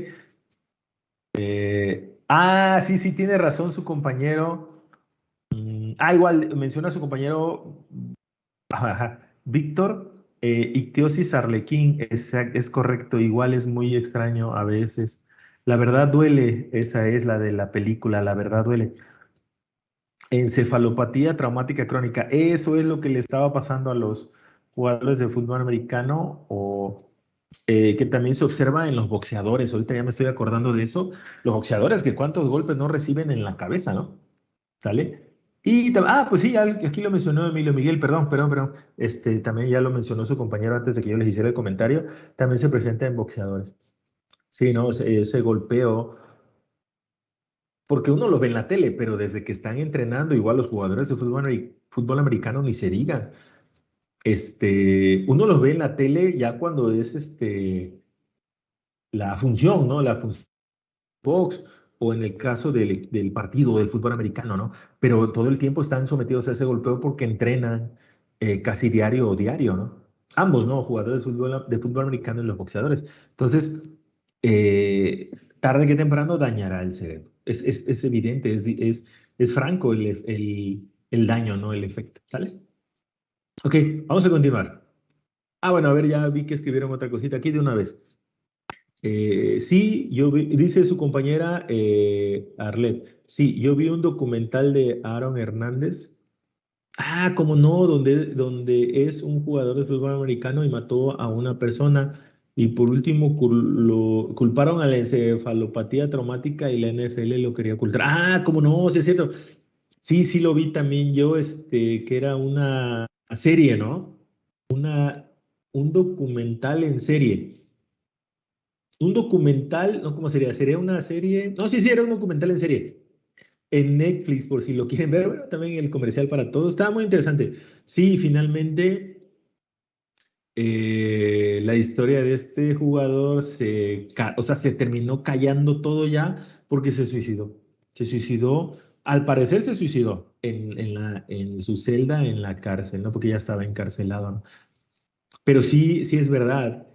Sí, sí, tiene razón su compañero. Igual menciona a su compañero Víctor, ictiosis arlequín, es correcto, igual es muy extraño a veces. La verdad duele, esa es la de la película, la verdad duele. Encefalopatía traumática crónica, eso es lo que le estaba pasando a los jugadores de fútbol americano o que también se observa en los boxeadores. Ahorita ya me estoy acordando de eso. Los boxeadores que cuántos golpes no reciben en la cabeza, ¿no? ¿Sale? Pues sí, aquí lo mencionó Emilio Miguel, perdón. También ya lo mencionó su compañero antes de que yo les hiciera el comentario. También se presenta en boxeadores. Sí, ¿no? Ese golpeo, porque uno lo ve en la tele, pero desde que están entrenando, igual los jugadores de fútbol americano ni se digan. Uno los ve en la tele ya cuando es la función, ¿no? La función box o en el caso del partido del fútbol americano, ¿no? Pero todo el tiempo están sometidos a ese golpeo porque entrenan casi diario o diario, ¿no? Ambos, ¿no? Jugadores de fútbol americano y los boxeadores. Entonces, eh, tarde que temprano dañará el cerebro. Es evidente, es franco el daño, ¿no? El efecto, ¿sale? Ok, vamos a continuar. Bueno, a ver, ya vi que escribieron otra cosita aquí de una vez. Sí, dice su compañera Arlet, sí, yo vi un documental de Aaron Hernández. Como no, donde es un jugador de fútbol americano y mató a una persona. Y por último, lo culparon a la encefalopatía traumática y la NFL lo quería ocultar. Como no, sí es cierto. Sí, sí lo vi también yo, que era una serie, ¿no? Un documental en serie. un documental, ¿no? ¿Cómo sería? ¿Sería una serie? No, sí, era un documental en serie. En Netflix, por si lo quieren ver. Bueno, también el comercial para todos. Estaba muy interesante. Sí, finalmente la historia de este jugador o sea, se terminó callando todo ya porque se suicidó. Se suicidó, al parecer se suicidó en su celda en la cárcel, ¿no? Porque ya estaba encarcelado, ¿no? Pero sí, sí es verdad.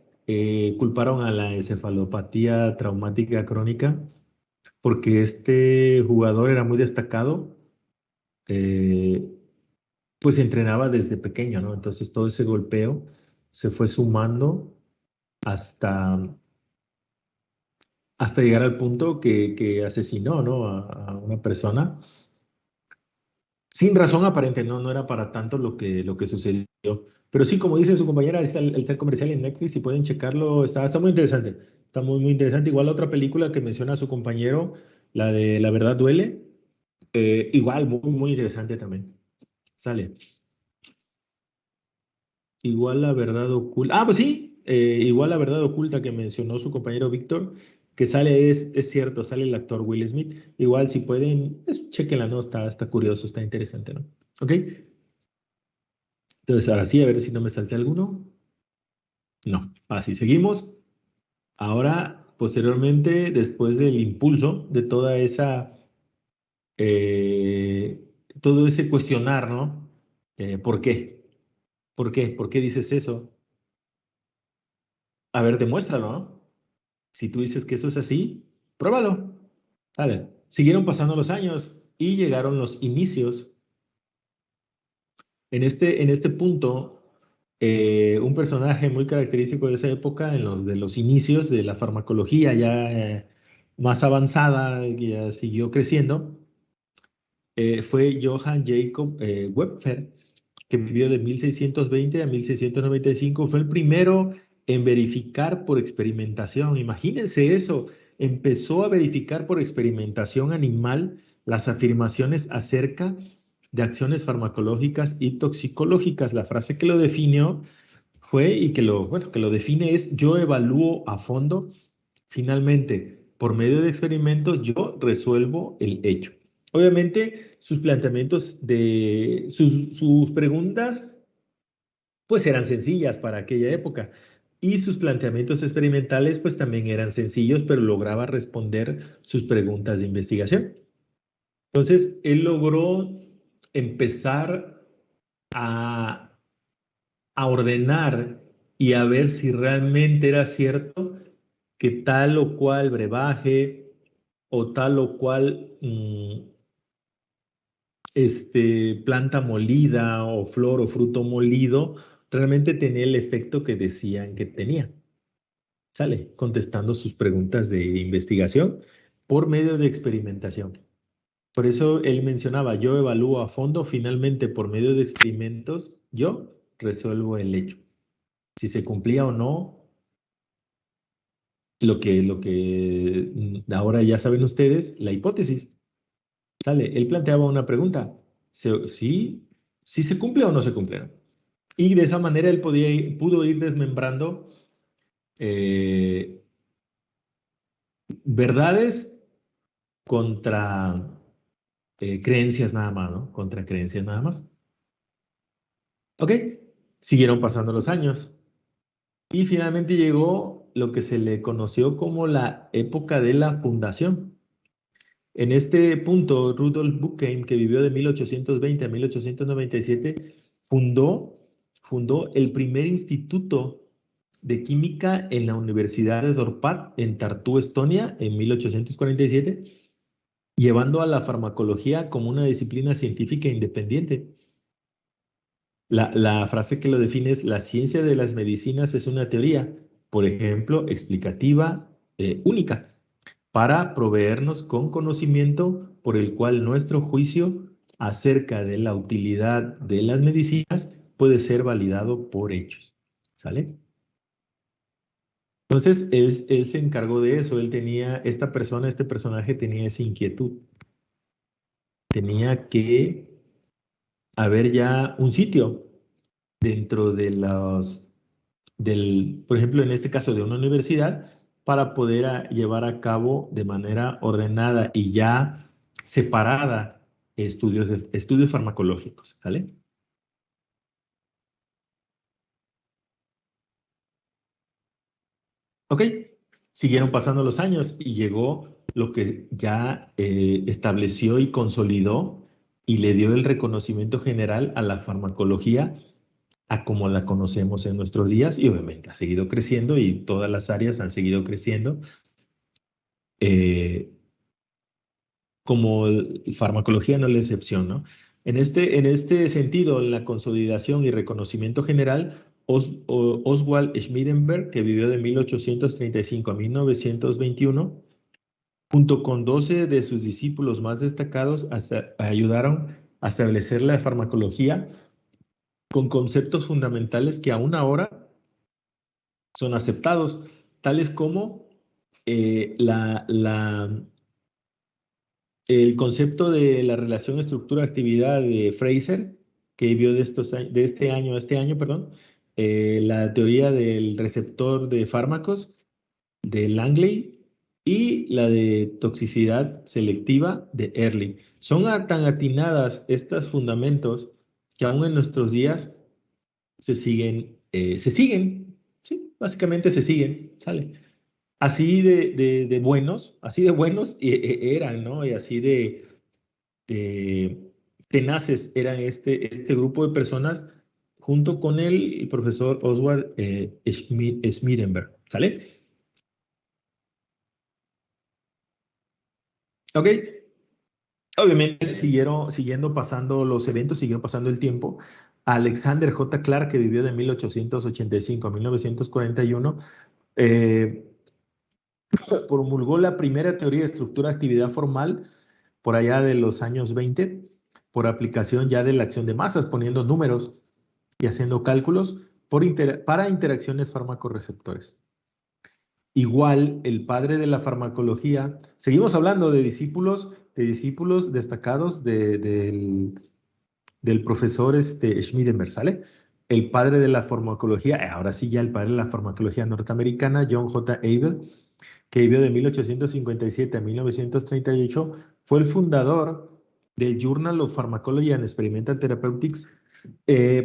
Culparon a la encefalopatía traumática crónica porque este jugador era muy destacado, eh, pues entrenaba desde pequeño, ¿no? Entonces todo ese golpeo se fue sumando hasta, hasta llegar al punto que asesinó, ¿no? A una persona sin razón aparente, ¿no? No era para tanto lo que sucedió. Pero sí, como dice su compañera, está el comercial en Netflix, si pueden checarlo, está muy interesante. Está muy, muy interesante. Igual la otra película que menciona a su compañero, la de La verdad duele, igual, muy, muy interesante también. Sale. Igual la verdad oculta. Ah, pues sí, igual la verdad oculta que mencionó su compañero Víctor, que sale, es cierto, sale el actor Will Smith. Igual si pueden, pues, chequenla, ¿no? Está curioso, está interesante, ¿no? ¿Ok? Entonces, ahora sí, a ver si no me salté alguno. No, así seguimos. Ahora, posteriormente, después del impulso de toda esa, eh, todo ese cuestionar, ¿no? ¿Por qué? ¿Por qué? ¿Por qué dices eso? A ver, demuéstralo, ¿no? Si tú dices que eso es así, pruébalo. Dale. Siguieron pasando los años y llegaron los inicios. En este punto, un personaje muy característico de esa época, de los inicios de la farmacología ya más avanzada, que ya siguió creciendo, fue Johann Jacob Wepfer, que vivió de 1620 a 1695. Fue el primero en verificar por experimentación. Imagínense eso. Empezó a verificar por experimentación animal las afirmaciones acerca de acciones farmacológicas y toxicológicas. La frase que lo definió fue, y bueno, que lo define es: yo evalúo a fondo, finalmente, por medio de experimentos, yo resuelvo el hecho. Obviamente, sus planteamientos sus preguntas, pues eran sencillas para aquella época. Y sus planteamientos experimentales, pues también eran sencillos, pero lograba responder sus preguntas de investigación. Entonces, él logró empezar a, a ordenar y a ver si realmente era cierto que tal o cual brebaje o tal o cual planta molida o flor o fruto molido realmente tenía el efecto que decían que tenía. Sale, contestando sus preguntas de investigación por medio de experimentación. Por eso él mencionaba: yo evalúo a fondo, finalmente por medio de experimentos, yo resuelvo el hecho. Si se cumplía o no lo que ahora ya saben ustedes, la hipótesis. Sale, él planteaba una pregunta: ¿sí, sí se cumple o no se cumple, ¿no? Y de esa manera él pudo ir desmembrando eh, verdades contra creencias nada más, ¿no? Contra creencias nada más. Ok, siguieron pasando los años y finalmente llegó lo que se le conoció como la época de la fundación. En este punto, Rudolf Buchheim, que vivió de 1820 a 1897, fundó el primer instituto de química en la Universidad de Dorpat, en Tartu, Estonia, en 1847, llevando a la farmacología como una disciplina científica independiente. La frase que lo define es: la ciencia de las medicinas es una teoría, por ejemplo, explicativa, única, para proveernos con conocimiento por el cual nuestro juicio acerca de la utilidad de las medicinas puede ser validado por hechos. ¿Sale? Entonces, él se encargó de eso. Este personaje tenía esa inquietud. Tenía que haber ya un sitio dentro de por ejemplo, en este caso de una universidad, para poder llevar a cabo de manera ordenada y ya separada estudios farmacológicos, ¿vale? Ok, siguieron pasando los años y llegó lo que ya estableció y consolidó y le dio el reconocimiento general a la farmacología a como la conocemos en nuestros días, y obviamente ha seguido creciendo y todas las áreas han seguido creciendo. Como farmacología no es la excepción, ¿no? En este sentido, en la consolidación y reconocimiento general, Oswald Schmiedenberg, que vivió de 1835 a 1921, junto con 12 de sus discípulos más destacados, ayudaron a establecer la farmacología con conceptos fundamentales que aún ahora son aceptados, tales como el concepto de la relación estructura-actividad de Fraser, que vio de este año, perdón, la teoría del receptor de fármacos de Langley y la de toxicidad selectiva de Early. Son tan atinadas estos fundamentos que aún en nuestros días se siguen, sí, básicamente se siguen, ¿sale? Así de buenos, eran, ¿no? Y así de tenaces eran este grupo de personas junto con el profesor Oswald Schmiedenberg, ¿sale? Ok, obviamente siguiendo pasando los eventos, siguió pasando el tiempo. Alexander J. Clark, que vivió de 1885 a 1941, promulgó la primera teoría de estructura-actividad formal por allá de los años 20, por aplicación ya de la acción de masas, poniendo números y haciendo cálculos para interacciones fármaco-receptores. Igual, el padre de la farmacología, seguimos hablando de discípulos destacados del profesor Schmiedenberg, ¿sale? El padre de la farmacología, ahora sí ya el padre de la farmacología norteamericana, John J. Abel, que vivió de 1857 a 1938, fue el fundador del Journal of Pharmacology and Experimental Therapeutics.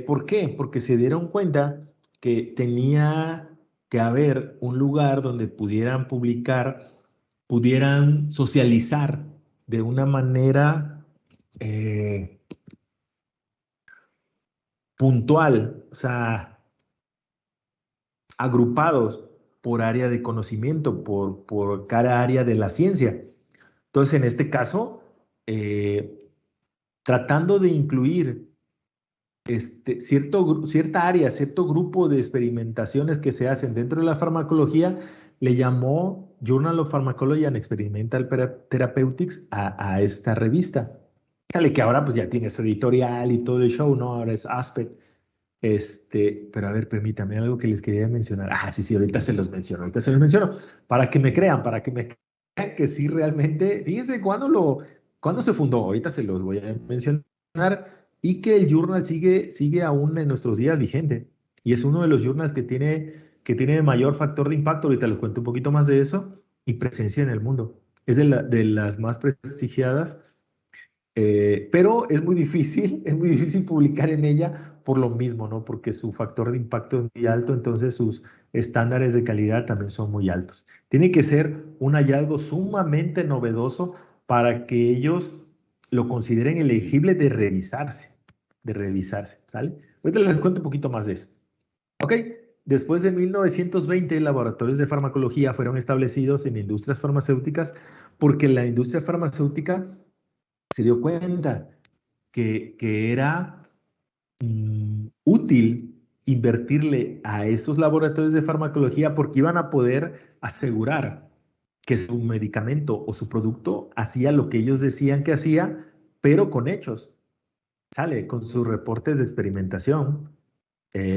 ¿Por qué? Porque se dieron cuenta que tenía que haber un lugar donde pudieran publicar, pudieran socializar de una manera puntual, o sea, agrupados por área de conocimiento, por cada área de la ciencia. Entonces, en este caso, tratando de incluir cierta área, cierto grupo de experimentaciones que se hacen dentro de la farmacología, le llamó Journal of Pharmacology and Experimental Therapeutics a esta revista. Dale, que ahora pues ya tiene su editorial y todo el show, ¿no? Ahora es Aspect. Pero a ver, permítame algo que les quería mencionar. Sí, ahorita se los menciono, para que me crean, que sí realmente, fíjense cuándo se fundó, ahorita se los voy a mencionar, y que el journal sigue aún en nuestros días vigente, y es uno de los journals que tiene mayor factor de impacto, ahorita les cuento un poquito más de eso, y presencia en el mundo. Es de las más prestigiadas. Pero es muy difícil publicar en ella por lo mismo, ¿no? Porque su factor de impacto es muy alto, entonces sus estándares de calidad también son muy altos. Tiene que ser un hallazgo sumamente novedoso para que ellos lo consideren elegible de revisarse, ¿sale? Ahorita les cuento un poquito más de eso. Ok, después de 1920, laboratorios de farmacología fueron establecidos en industrias farmacéuticas porque la industria farmacéutica se dio cuenta que era útil invertirle a estos laboratorios de farmacología porque iban a poder asegurar que su medicamento o su producto hacía lo que ellos decían que hacía, pero con hechos, ¿sale? Con sus reportes de experimentación,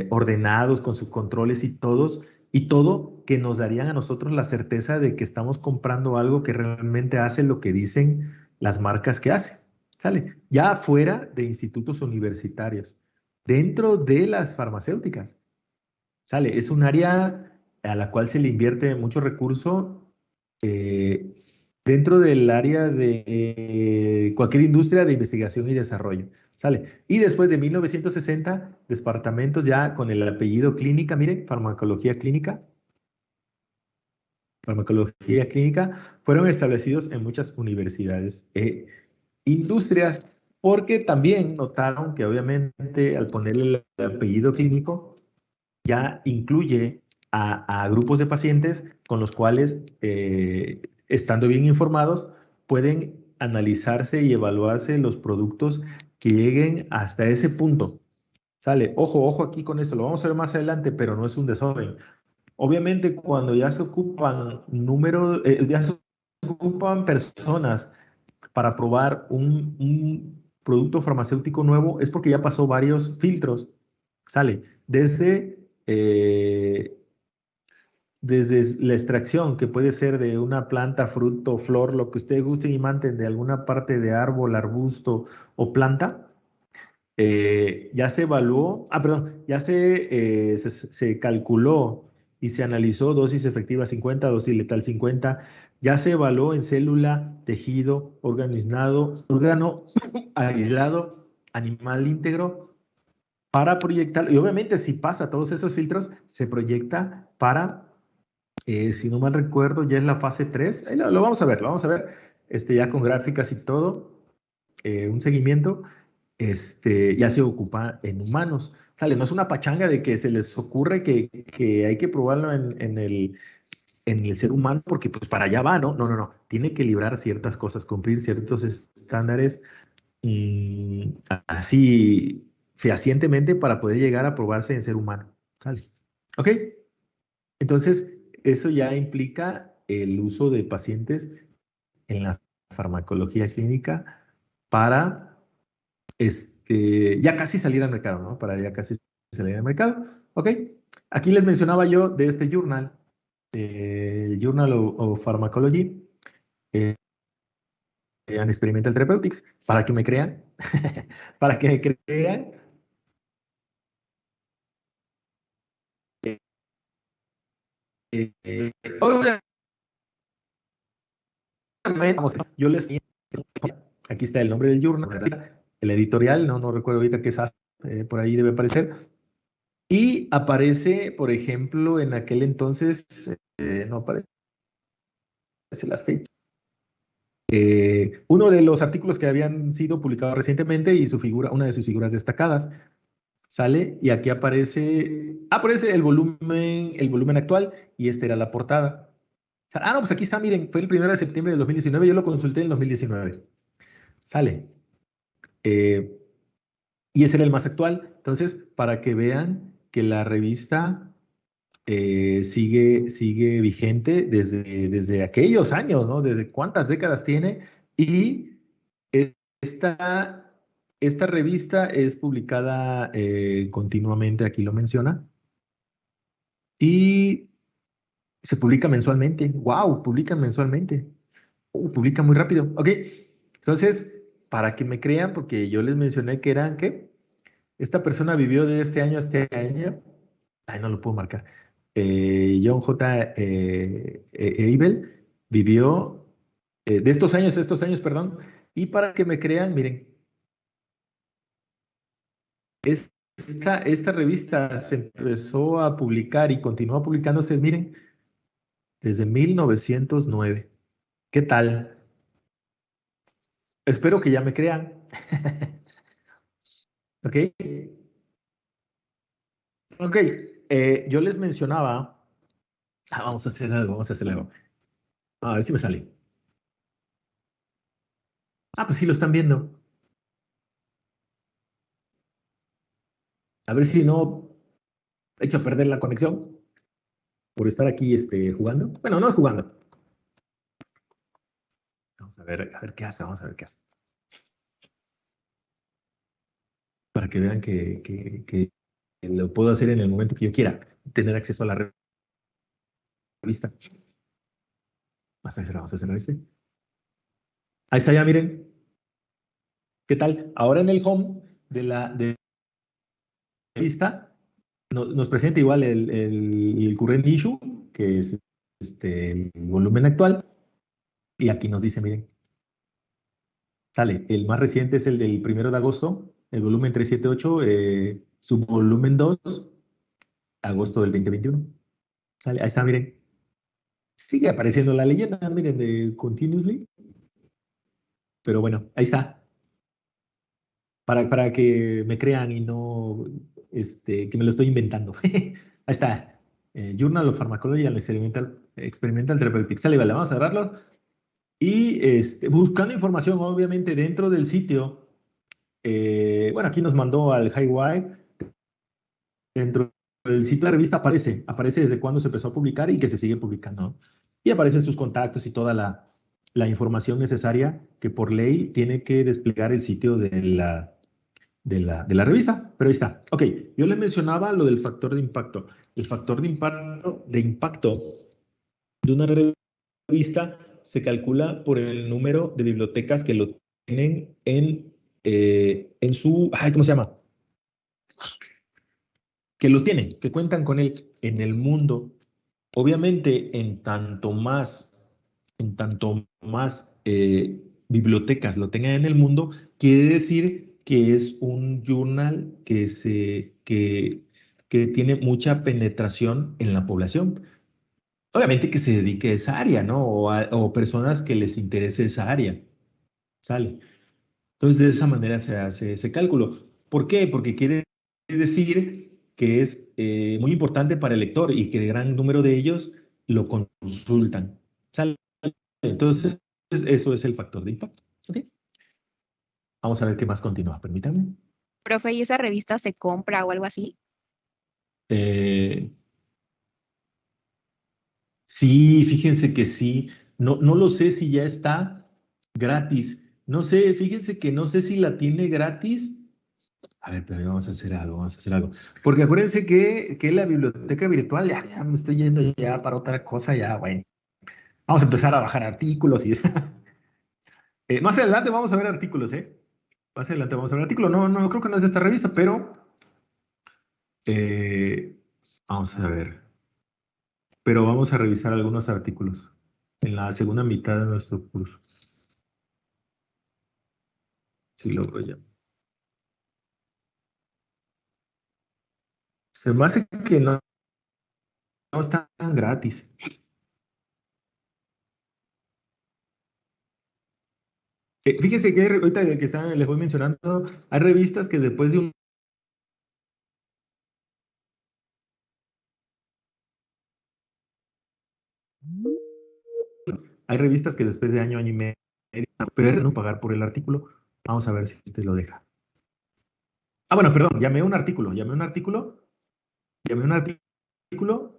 ordenados, con sus controles y todo que nos darían a nosotros la certeza de que estamos comprando algo que realmente hace lo que dicen las marcas que hace. ¿Sale? Ya fuera de institutos universitarios, dentro de las farmacéuticas. ¿Sale? Es un área a la cual se le invierte mucho recurso dentro del área de cualquier industria de investigación y desarrollo. ¿Sale? Y después de 1960, departamentos ya con el apellido clínica, miren, farmacología clínica, fueron establecidos en muchas universidades e industrias, porque también notaron que obviamente al ponerle el apellido clínico, ya incluye a grupos de pacientes con los cuales, estando bien informados, pueden analizarse y evaluarse los productos que lleguen hasta ese punto. Sale, ojo, ojo aquí con esto, lo vamos a ver más adelante, pero no es un desorden. Obviamente, cuando ya se ocupan ya se ocupan personas para probar un producto farmacéutico nuevo, es porque ya pasó varios filtros. Sale, desde la extracción, que puede ser de una planta, fruto, flor, lo que ustedes gusten y manten, de alguna parte de árbol, arbusto o planta, ya se evaluó, perdón, ya se calculó y se analizó dosis efectiva 50, dosis letal 50, ya se evaluó en célula, tejido, órgano aislado, animal íntegro, para proyectar, y obviamente si pasa todos esos filtros, se proyecta para, si no mal recuerdo, ya en la fase 3, ahí lo vamos a ver, ya con gráficas y todo, un seguimiento, ya se ocupa en humanos. Sale, no es una pachanga de que se les ocurre que hay que probarlo en el ser humano porque pues para allá va, ¿no? No, no, no. Tiene que librar ciertas cosas, cumplir ciertos estándares mm, así fehacientemente para poder llegar a probarse en ser humano. ¿Sale? ¿Ok? Entonces, eso ya implica el uso de pacientes en la farmacología clínica para ya casi salir al mercado, ¿no? Para ya casi salir al mercado. ¿Ok? Aquí les mencionaba yo de este journal, el Journal of Pharmacology and Experimental Therapeutics, para que me crean, para que me crean. Obviamente, yo les aquí está el nombre del journal, el editorial, no recuerdo ahorita qué es, por ahí debe aparecer. Y aparece, por ejemplo, en aquel entonces, no aparece la fecha. Uno de los artículos que habían sido publicados recientemente y una de sus figuras destacadas sale y aquí aparece el volumen actual y esta era la portada. No, pues aquí está, miren, fue el 1 de septiembre del 2019, yo lo consulté en 2019. Sale. Y ese era el más actual. Entonces, para que vean que la revista sigue vigente desde aquellos años, ¿no? Desde cuántas décadas tiene. Y esta, esta revista es publicada continuamente, aquí lo menciona, y se publica mensualmente. ¡Wow! Publican mensualmente. Publica muy rápido. Ok. Entonces, para que me crean, porque yo les mencioné que eran, ¿qué? Esta persona vivió de este año a este año. Ay, no lo puedo marcar. John J. Abel vivió de estos años, perdón. Y para que me crean, miren, esta revista se empezó a publicar y continúa publicándose, miren, desde 1909. ¿Qué tal? Espero que ya me crean. ¿Ok? Ok. Yo les mencionaba. Vamos a hacer algo, vamos a hacer algo. A ver si me sale. Pues sí, lo están viendo. A ver si no he hecho a perder la conexión por estar aquí jugando. Bueno, no es jugando. Vamos a ver qué hace, vamos a ver qué hace. Para que vean que lo puedo hacer en el momento que yo quiera, tener acceso a la revista. Vamos a hacer Ahí está ya, miren. ¿Qué tal? Ahora en el home de la revista nos presenta igual el current issue, que es el volumen actual, y aquí nos dice, miren, sale, el más reciente es el del 1 de agosto, el volumen 378, subvolumen 2, agosto del 2021. Sale, ahí está, miren. Sigue apareciendo la leyenda, miren, de continuously. Pero bueno, ahí está. Para que me crean y no que me lo estoy inventando. Ahí está. Journal of Pharmacology and Experimental Therapeutics. Sale, vale, vamos a agarrarlo. Y buscando información, obviamente, dentro del sitio. Bueno, aquí nos mandó al Highwire. Dentro del sitio de la revista aparece desde cuándo se empezó a publicar y que se sigue publicando, ¿no? Y aparecen sus contactos y toda la información necesaria que por ley tiene que desplegar el sitio de la revista. Pero ahí está. Ok, yo le mencionaba lo del factor de impacto. El factor de impacto de una revista se calcula por el número de bibliotecas que lo tienen en su, ¿cómo se llama? Que lo tienen, que cuentan con él en el mundo. Obviamente, en tanto más bibliotecas lo tengan en el mundo, quiere decir que es un journal que tiene mucha penetración en la población. Obviamente que se dedique a esa área, ¿no? O personas que les interese esa área. Sale. Entonces, de esa manera se hace ese cálculo. ¿Por qué? Porque quiere decir que es muy importante para el lector y que el gran número de ellos lo consultan. ¿Sale? Entonces, eso es el factor de impacto. ¿Ok? Vamos a ver qué más continúa. Permítanme. Profe, ¿y esa revista se compra o algo así? Eh, sí, fíjense que sí. No lo sé si ya está gratis. No sé, fíjense que no sé si la tiene gratis. A ver, pero vamos a hacer algo, vamos a hacer algo. Porque acuérdense que la biblioteca virtual, ya me estoy yendo ya para otra cosa, ya, bueno. Vamos a empezar a bajar artículos y... más adelante vamos a ver artículos, ¿eh? Más adelante vamos a ver artículos. No, creo que no es de esta revista, pero... eh, vamos a ver. Pero vamos a revisar algunos artículos en la segunda mitad de nuestro curso. Si logro ya. Se me hace que no están gratis. Fíjense que ahorita que les voy mencionando, hay revistas que después de un... Hay revistas que después de año y medio, pero es no pagar por el artículo. Vamos a ver si usted lo deja. Bueno, perdón, llamé un artículo,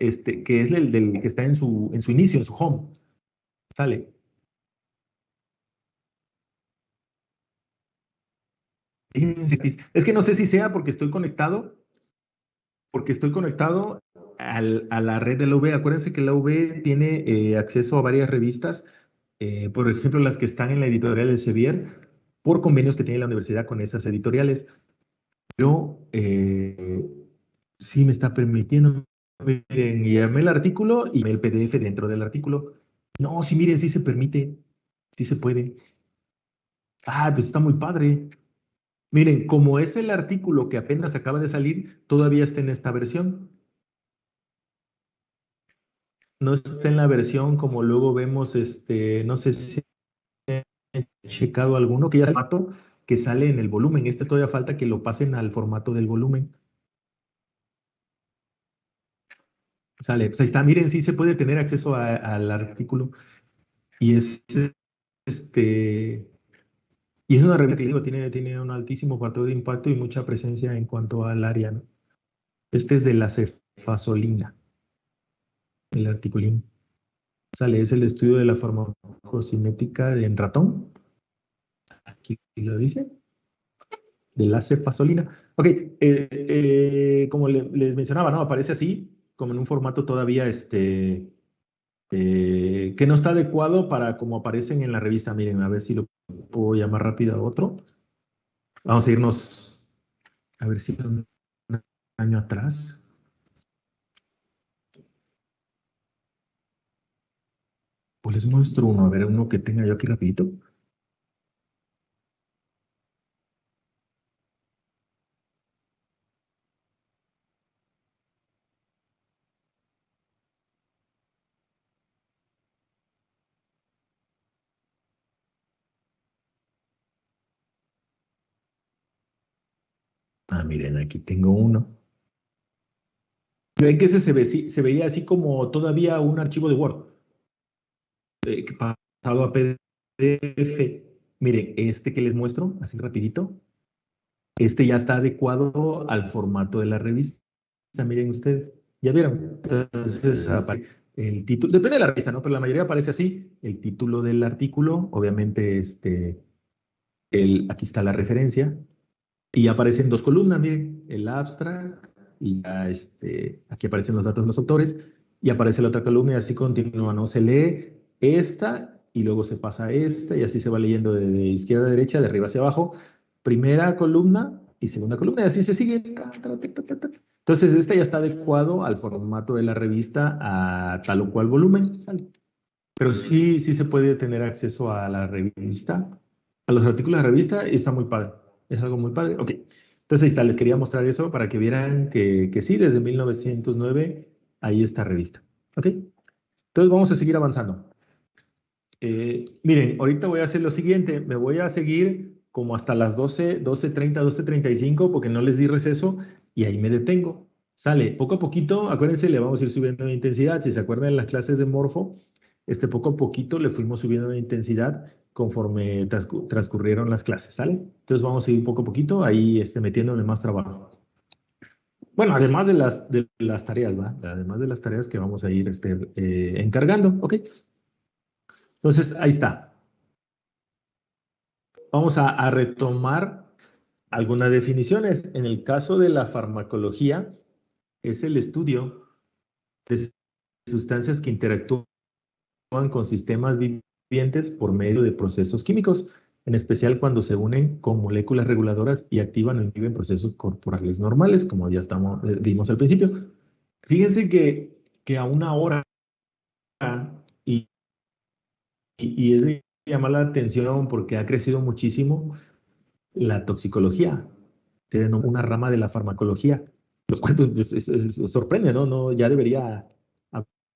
que es el que está en su inicio, en su home. Sale. Es que no sé si sea porque estoy conectado a la red de la UV. Acuérdense que la UV tiene acceso a varias revistas, por ejemplo, las que están en la editorial del Sevier, por convenios que tiene la universidad con esas editoriales. Pero sí me está permitiendo. Miren, llamé el artículo y el PDF dentro del artículo. No, sí, miren, sí se permite, sí se puede. Pues está muy padre. Miren, como es el artículo que apenas acaba de salir, todavía está en esta versión. No está en la versión como luego vemos, no sé si he checado alguno, que ya es el formato que sale en el volumen. Todavía falta que lo pasen al formato del volumen. Sale, pues ahí está, miren, sí se puede tener acceso al artículo. Y y es una revista que digo, tiene un altísimo factor de impacto y mucha presencia en cuanto al área, ¿no? Este es de la cefazolina, el articulín. Sale, es el estudio de la farmacocinética en ratón. Aquí lo dice. De la cefazolina. Ok, como les mencionaba, ¿no? Aparece así, como en un formato todavía que no está adecuado para como aparecen en la revista. Miren, a ver si lo puedo llamar rápido a otro. Vamos a irnos, a ver si un año atrás. O les muestro uno, a ver, uno que tenga yo aquí rapidito. Ah, miren, aquí tengo uno. Ven que ese se veía así como todavía un archivo de Word, que pasado a PDF. Miren, este que les muestro, así rapidito, este ya está adecuado al formato de la revista. Miren ustedes, ¿ya vieron? Entonces, el título, depende de la revista, ¿no? Pero la mayoría aparece así, el título del artículo, obviamente, aquí está la referencia, y aparecen dos columnas, miren, el abstract, y ya aquí aparecen los datos de los autores, y aparece la otra columna, y así continúa, ¿no? Se lee esta, y luego se pasa a esta, y así se va leyendo de izquierda a derecha, de arriba hacia abajo, primera columna y segunda columna, y así se sigue. Entonces, este ya está adecuado al formato de la revista, a tal o cual volumen, ¿sale? Pero sí, sí se puede tener acceso a la revista, a los artículos de la revista, y está muy padre. Es algo muy padre. Ok. Entonces ahí está, les quería mostrar eso para que vieran que sí, desde 1909 hay esta revista. Ok. Entonces vamos a seguir avanzando. Miren, ahorita voy a hacer lo siguiente. Me voy a seguir como hasta las 12, 12:30, 12:35, porque no les di receso y ahí me detengo. Sale, poco a poquito, acuérdense, le vamos a ir subiendo la intensidad. Si se acuerdan en las clases de Morfo, poco a poquito le fuimos subiendo la intensidad conforme transcurrieron las clases, ¿sale? Entonces vamos a ir poco a poquito ahí metiéndole más trabajo. Bueno, además de las tareas, ¿va? Además de las tareas que vamos a ir encargando, ¿ok? Entonces, ahí está. Vamos a retomar algunas definiciones. En el caso de la farmacología, es el estudio de sustancias que interactúan con sistemas vivientes por medio de procesos químicos, en especial cuando se unen con moléculas reguladoras y activan o inhiben procesos corporales normales, como ya vimos al principio. Fíjense que a una hora, y, y es de llamar la atención porque ha crecido muchísimo la toxicología, siendo una rama de la farmacología, lo cual pues, sorprende, ¿no? No, ya debería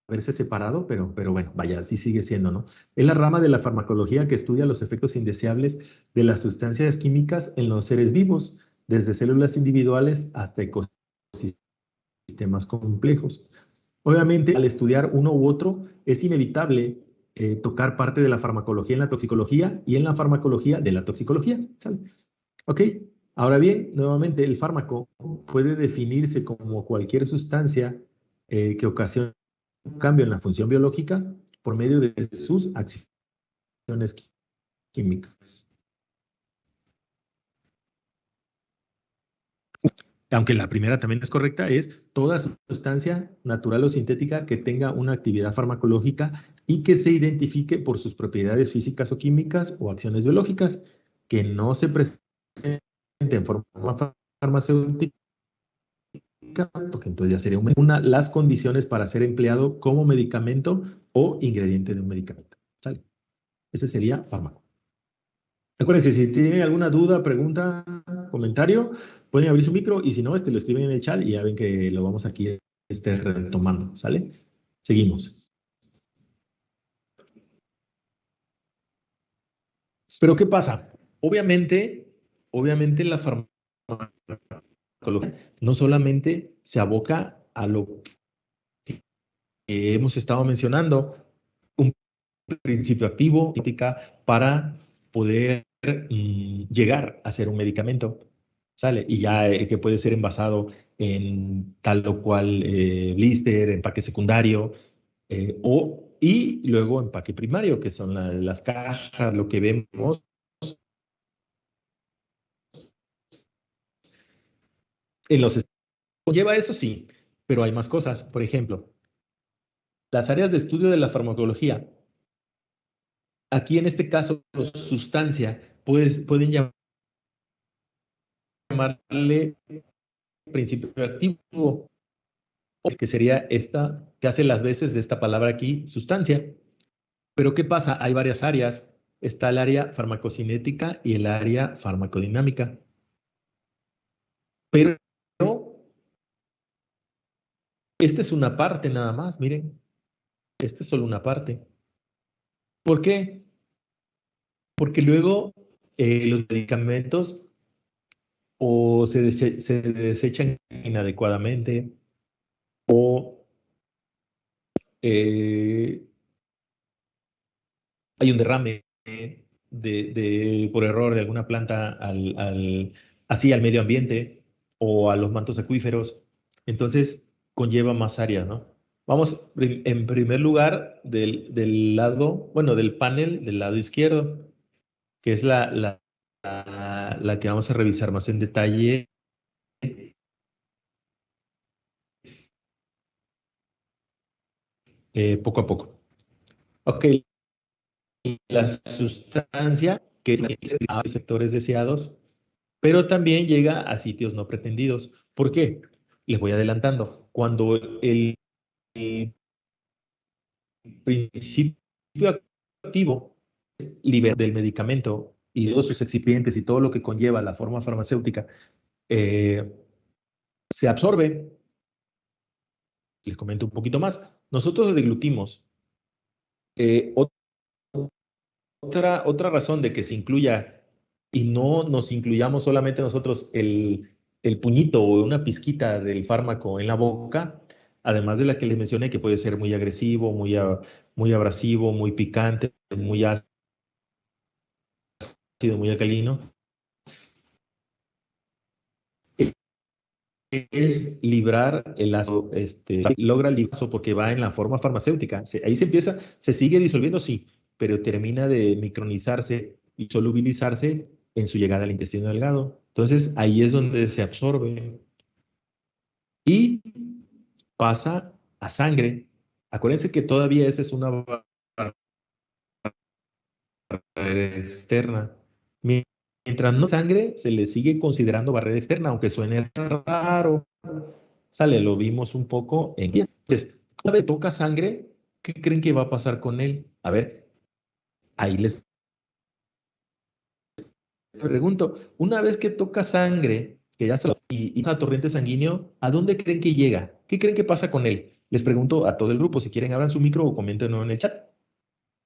haberse separado, pero bueno, vaya, así sigue siendo, ¿no? Es la rama de la farmacología que estudia los efectos indeseables de las sustancias químicas en los seres vivos, desde células individuales hasta ecosistemas complejos. Obviamente, al estudiar uno u otro, es inevitable tocar parte de la farmacología en la toxicología y en la farmacología de la toxicología, ¿sale? Ok, ahora bien, nuevamente el fármaco puede definirse como cualquier sustancia que ocasione un cambio en la función biológica por medio de sus acciones químicas. Aunque la primera también es correcta, es toda sustancia natural o sintética que tenga una actividad farmacológica y que se identifique por sus propiedades físicas o químicas o acciones biológicas, que no se presenten en forma farmacéutica, porque entonces ya sería las condiciones para ser empleado como medicamento o ingrediente de un medicamento. ¿Sale? Ese sería fármaco. Acuérdense, si tienen alguna duda, pregunta, comentario, pueden abrir su micro y si no, lo escriben en el chat y ya ven que lo vamos aquí retomando. ¿Sale? Seguimos. Pero ¿qué pasa? Obviamente la farmacología no solamente se aboca a lo que hemos estado mencionando, un principio activo para poder llegar a ser un medicamento, ¿sale? Y ya que puede ser envasado en tal o cual blister, empaque secundario, y luego empaque primario, que son las cajas, lo que vemos. Lleva eso sí, pero hay más cosas. Por ejemplo, las áreas de estudio de la farmacología. Aquí en este caso, sustancia, pueden llamarle principio activo, que sería esta, que hace las veces de esta palabra aquí, sustancia. Pero ¿qué pasa? Hay varias áreas. Está el área farmacocinética y el área farmacodinámica. Pero esta es una parte nada más, miren. Esta es solo una parte. ¿Por qué? Porque luego los medicamentos o se desechan inadecuadamente o hay un derrame por error de alguna planta así al medio ambiente o a los mantos acuíferos. Entonces conlleva más áreas, ¿no? Vamos en primer lugar del lado, bueno, del panel del lado izquierdo, que es la que vamos a revisar más en detalle poco a poco. Ok, la sustancia que es a receptores deseados, pero también llega a sitios no pretendidos. ¿Por qué? Les voy adelantando. Cuando el principio activo es liberar del medicamento y de todos sus excipientes y todo lo que conlleva la forma farmacéutica, se absorbe. Les comento un poquito más. Nosotros deglutimos. Otra razón de que se incluya y no nos incluyamos solamente nosotros el puñito o una pizquita del fármaco en la boca, además de la que les mencioné que puede ser muy agresivo, muy abrasivo, muy picante, muy ácido, muy alcalino, es librar el ácido, logra el librazo porque va en la forma farmacéutica. Ahí se empieza, se sigue disolviendo, sí, pero termina de micronizarse y solubilizarse en su llegada al intestino delgado. Entonces, ahí es donde se absorbe y pasa a sangre. Acuérdense que todavía esa es una barrera externa. Mientras no sangre, se le sigue considerando barrera externa, aunque suene raro. Sale, lo vimos un poco en... Entonces, una vez toca sangre, ¿qué creen que va a pasar con él? A ver, ahí les pregunto, una vez que toca sangre, que ya está y esa torrente sanguíneo, ¿a dónde creen que llega? ¿Qué creen que pasa con él? Les pregunto a todo el grupo, si quieren abran su micro o comenten en el chat.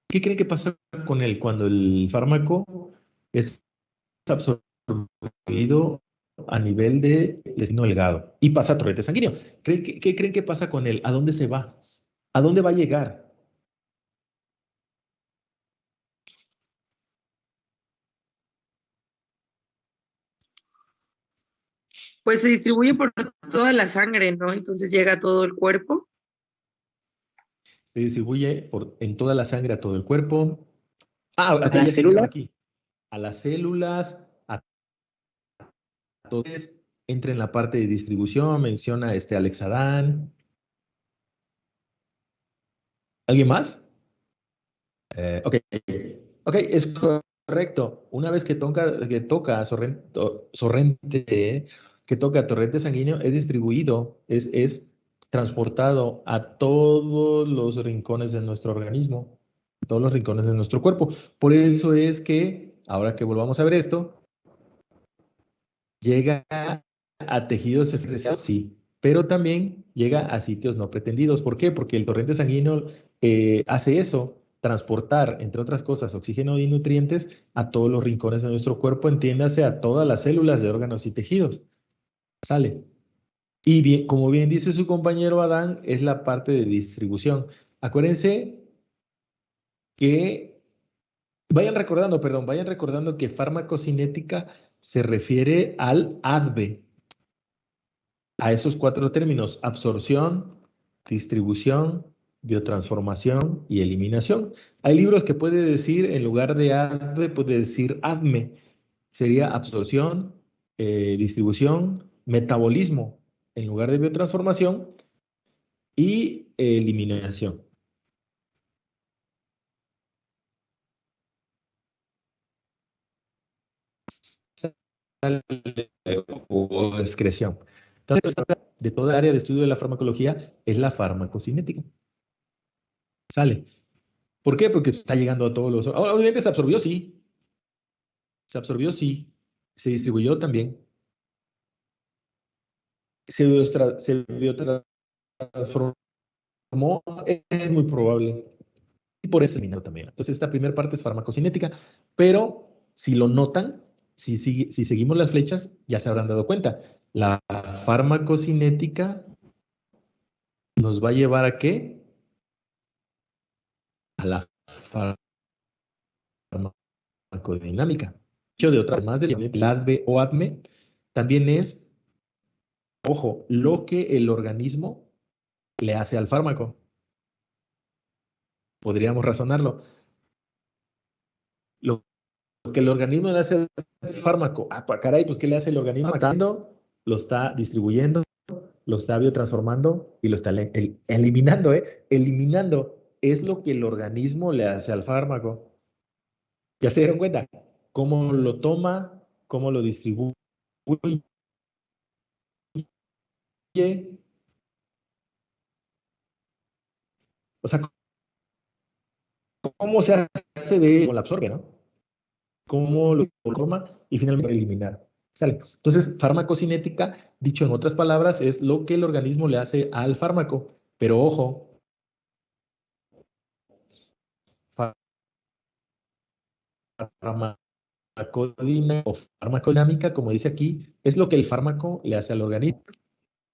¿Qué creen que pasa con él cuando el fármaco es absorbido a nivel de intestino delgado y pasa a torrente sanguíneo? ¿Qué creen que pasa con él? ¿A dónde se va? ¿A dónde va a llegar? Pues se distribuye por toda la sangre, ¿no? Entonces llega a todo el cuerpo. Se distribuye en toda la sangre, a todo el cuerpo. Aquí, ¿A la célula? aquí. A las células, a todos. Entra en la parte de distribución, menciona Alex Adán. ¿Alguien más? Ok, es correcto. Una vez que toca torrente sanguíneo, es distribuido, es transportado a todos los rincones de nuestro organismo, todos los rincones de nuestro cuerpo. Por eso es que, ahora que volvamos a ver esto, llega a tejidos deseados, sí, pero también llega a sitios no pretendidos. ¿Por qué? Porque el torrente sanguíneo hace eso, transportar, entre otras cosas, oxígeno y nutrientes a todos los rincones de nuestro cuerpo, entiéndase a todas las células de órganos y tejidos. Sale. Y bien, como bien dice su compañero Adán, es la parte de distribución. Acuérdense que, vayan recordando que farmacocinética se refiere al ADVE, a esos 4 términos: absorción, distribución, biotransformación y eliminación. Hay libros que puede decir, en lugar de ADME, puede decir ADME. Sería absorción, distribución, metabolismo, en lugar de biotransformación, y eliminación. O excreción. Entonces, de toda el área de estudio de la farmacología es la farmacocinética. Sale. ¿Por qué? Porque está llegando a todos los... Obviamente se absorbió, sí. Se absorbió, sí. Se distribuyó también. Se biotransformó, es muy probable. Y por eso es eliminado también. Entonces, esta primera parte es farmacocinética, pero si lo notan, si seguimos las flechas, ya se habrán dado cuenta. La farmacocinética nos va a llevar ¿a qué? A la farmacodinámica. Dicho de otra, más del ADME o ADME, también es, ojo, lo que el organismo le hace al fármaco. Podríamos razonarlo. Lo que el organismo le hace al fármaco. Ah, caray, pues ¿qué le hace el organismo? Matando, lo está distribuyendo, lo está biotransformando y lo está eliminando, Eliminando es lo que el organismo le hace al fármaco. ¿Ya se dieron cuenta? ¿Cómo lo toma? ¿Cómo lo distribuye? O sea, ¿cómo se hace de cómo la absorbe, ¿no? ¿Cómo lo forma? Y finalmente eliminar. ¿Sale? Entonces, farmacocinética, dicho en otras palabras, es lo que el organismo le hace al fármaco. Pero ojo, o farmacodinámica, como dice aquí, es lo que el fármaco le hace al organismo.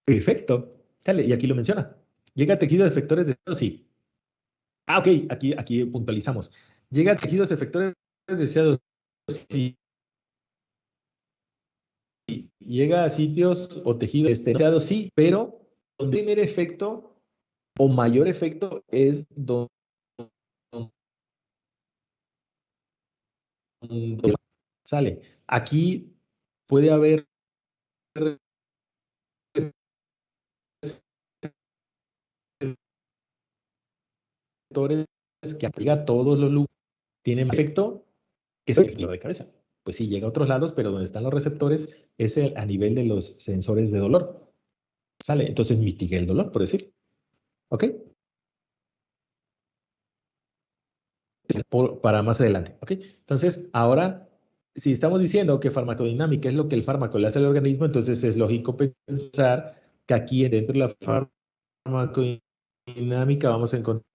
Perfecto. Sale, y aquí lo menciona. Llega a tejidos efectores deseados, sí. Ah, ok, aquí puntualizamos. Llega a tejidos efectores deseados, sí. Llega a sitios o tejidos deseados, sí, pero donde tener efecto o mayor efecto es donde sale. Aquí puede haber receptores que llega a todos los lugares, tienen efecto que es el dolor de cabeza. Pues sí, llega a otros lados, pero donde están los receptores es a nivel de los sensores de dolor. Sale, entonces mitiga el dolor, por decir. ¿Ok? Para más adelante. ¿Ok? Entonces, ahora, si estamos diciendo que farmacodinámica es lo que el fármaco le hace al organismo, entonces es lógico pensar que aquí dentro de la farmacodinámica vamos a encontrar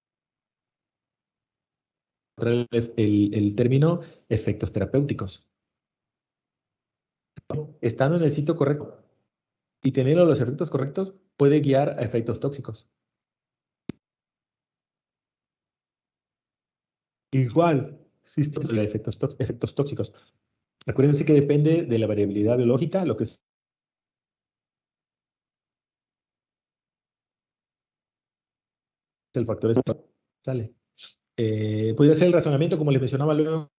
el término efectos terapéuticos. Estando en el sitio correcto y teniendo los efectos correctos, puede guiar a efectos tóxicos. Igual, si estamos en efectos tóxicos. Acuérdense que depende de la variabilidad biológica, lo que es el factor sale. Podría ser el razonamiento, como les mencionaba luego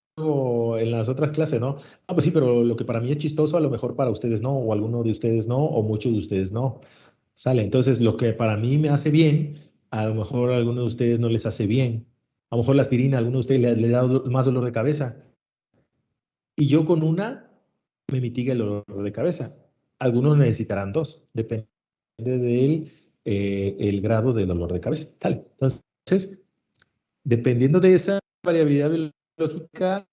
en las otras clases, ¿no? Ah, pues sí, pero lo que para mí es chistoso, a lo mejor para ustedes no, o alguno de ustedes no, o muchos de ustedes no. Sale. Entonces, lo que para mí me hace bien, a lo mejor a alguno de ustedes no les hace bien. A lo mejor la aspirina a alguno de ustedes le da más dolor de cabeza. Y yo con una me mitiga el dolor de cabeza. Algunos necesitarán dos, depende del el grado de dolor de cabeza. Sale. Entonces, dependiendo de esa variabilidad biológica,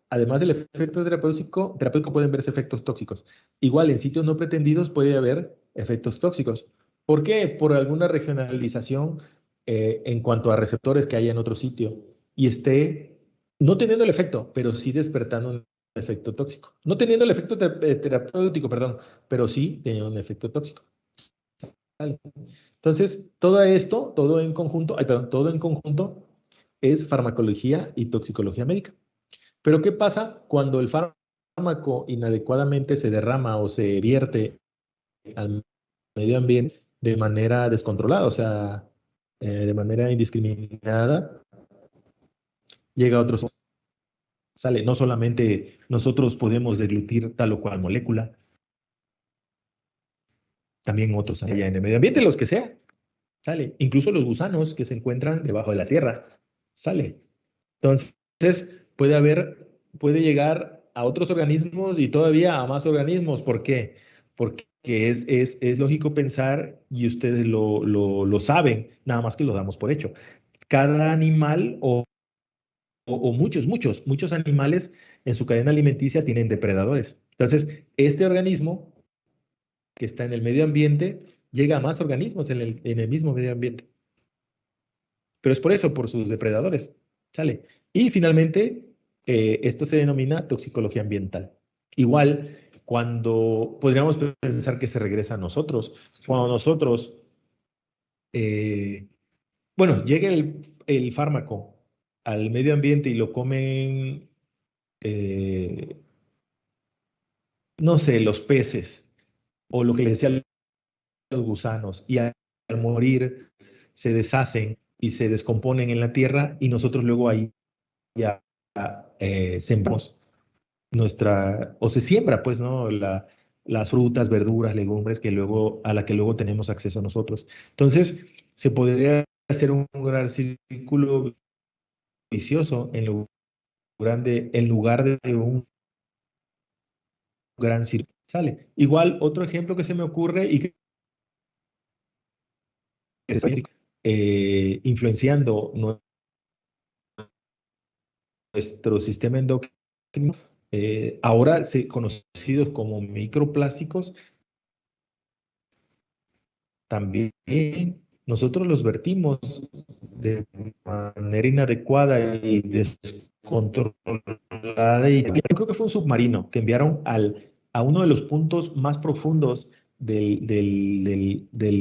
además del efecto terapéutico pueden verse efectos tóxicos. Igual en sitios no pretendidos puede haber efectos tóxicos. ¿Por qué? Por alguna regionalización en cuanto a receptores que haya en otro sitio y esté no teniendo el efecto, pero sí despertando un efecto tóxico. No teniendo el efecto terapéutico, perdón, pero sí teniendo un efecto tóxico. ¿Vale? Entonces, todo esto, todo en conjunto es farmacología y toxicología médica. Pero ¿qué pasa cuando el fármaco inadecuadamente se derrama o se vierte al medio ambiente de manera descontrolada, o sea, de manera indiscriminada, llega a otros? Sale, no solamente nosotros podemos deglutir tal o cual molécula, también otros allá en el medio ambiente, los que sea. Sale, incluso los gusanos que se encuentran debajo de la tierra. Sale. Entonces, puede llegar a otros organismos y todavía a más organismos. ¿Por qué? Porque es lógico pensar, y ustedes lo saben, nada más que lo damos por hecho. Cada animal o o muchos animales en su cadena alimenticia tienen depredadores. Entonces, este organismo que está en el medio ambiente llega a más organismos en el mismo medio ambiente. Pero es por eso, por sus depredadores. ¿Sale? Y finalmente, esto se denomina toxicología ambiental. Igual, cuando podríamos pensar que se regresa a nosotros, cuando nosotros, bueno, llega el fármaco al medio ambiente y lo comen, no sé, los peces, o lo que les decía los gusanos, y al morir se deshacen y se descomponen en la tierra, y nosotros luego ahí ya sembramos o se siembra, pues, ¿no? Las frutas, verduras, legumbres a la que luego tenemos acceso nosotros. Entonces, se podría hacer un gran círculo vicioso en lugar de un gran círculo. ¿Sale? Igual, otro ejemplo que se me ocurre y que está influenciando nuestro sistema endocrino, ahora conocidos como microplásticos, también nosotros los vertimos de manera inadecuada y descontrolada. Y yo creo que fue un submarino que enviaron a uno de los puntos más profundos del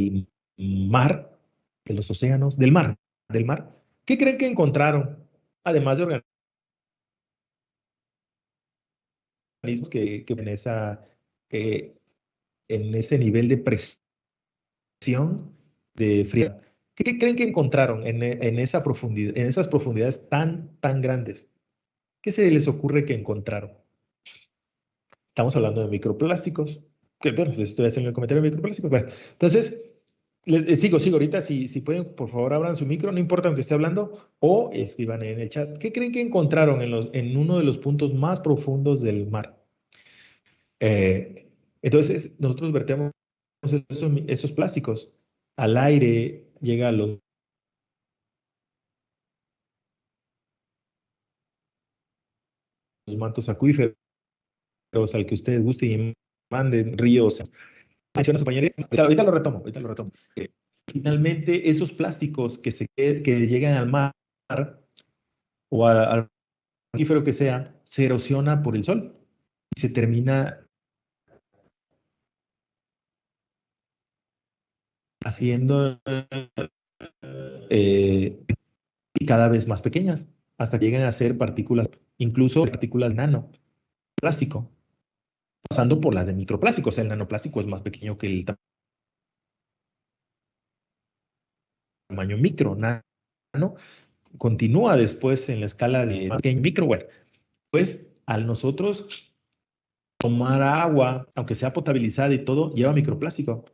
mar, de los océanos, del mar. ¿Qué creen que encontraron? Además de organismos que en ese nivel de presión de frialdad. ¿Qué creen que encontraron en esa profundidad, en esas profundidades tan grandes? ¿Qué se les ocurre que encontraron? Estamos hablando de microplásticos. Que, bueno, les estoy haciendo el comentario de microplásticos. Bueno, entonces, sigo ahorita. Si pueden, por favor, abran su micro, no importa aunque esté hablando, o escriban en el chat. ¿Qué creen que encontraron en uno de los puntos más profundos del mar? Entonces, nosotros vertemos esos plásticos al aire, llega a los mantos acuíferos, al que ustedes gusten y manden, ríos. Menciona su compañera. Ahorita lo retomo. Finalmente, esos plásticos que llegan al mar o al acuífero que sea, se erosiona por el sol y se termina haciendo y cada vez más pequeñas, hasta que llegan a ser partículas, incluso partículas nano, plástico, pasando por las de microplástico. O sea, el nanoplástico es más pequeño que el tamaño micro. Nano continúa después en la escala de pequeño micro. Bueno, pues al nosotros tomar agua, aunque sea potabilizada y todo, lleva microplástico.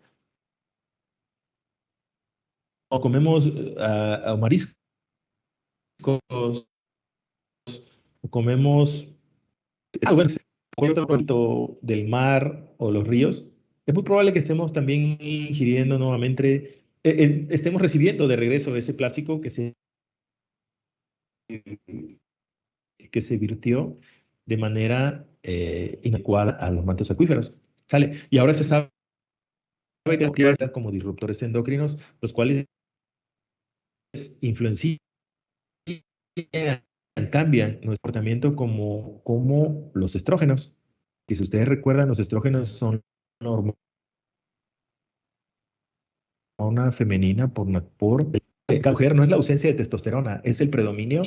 O comemos mariscos, o comemos otro producto del mar o los ríos, es muy probable que estemos también ingiriendo nuevamente, estemos recibiendo de regreso ese plástico que se virtió de manera inadecuada a los mantos acuíferos. ¿Sale? Y ahora se sabe que actividad como disruptores endocrinos, los cuales influencian, cambian nuestro comportamiento como los estrógenos. Que si ustedes recuerdan, los estrógenos son hormona femenina la mujer, no es la ausencia de testosterona, es el predominio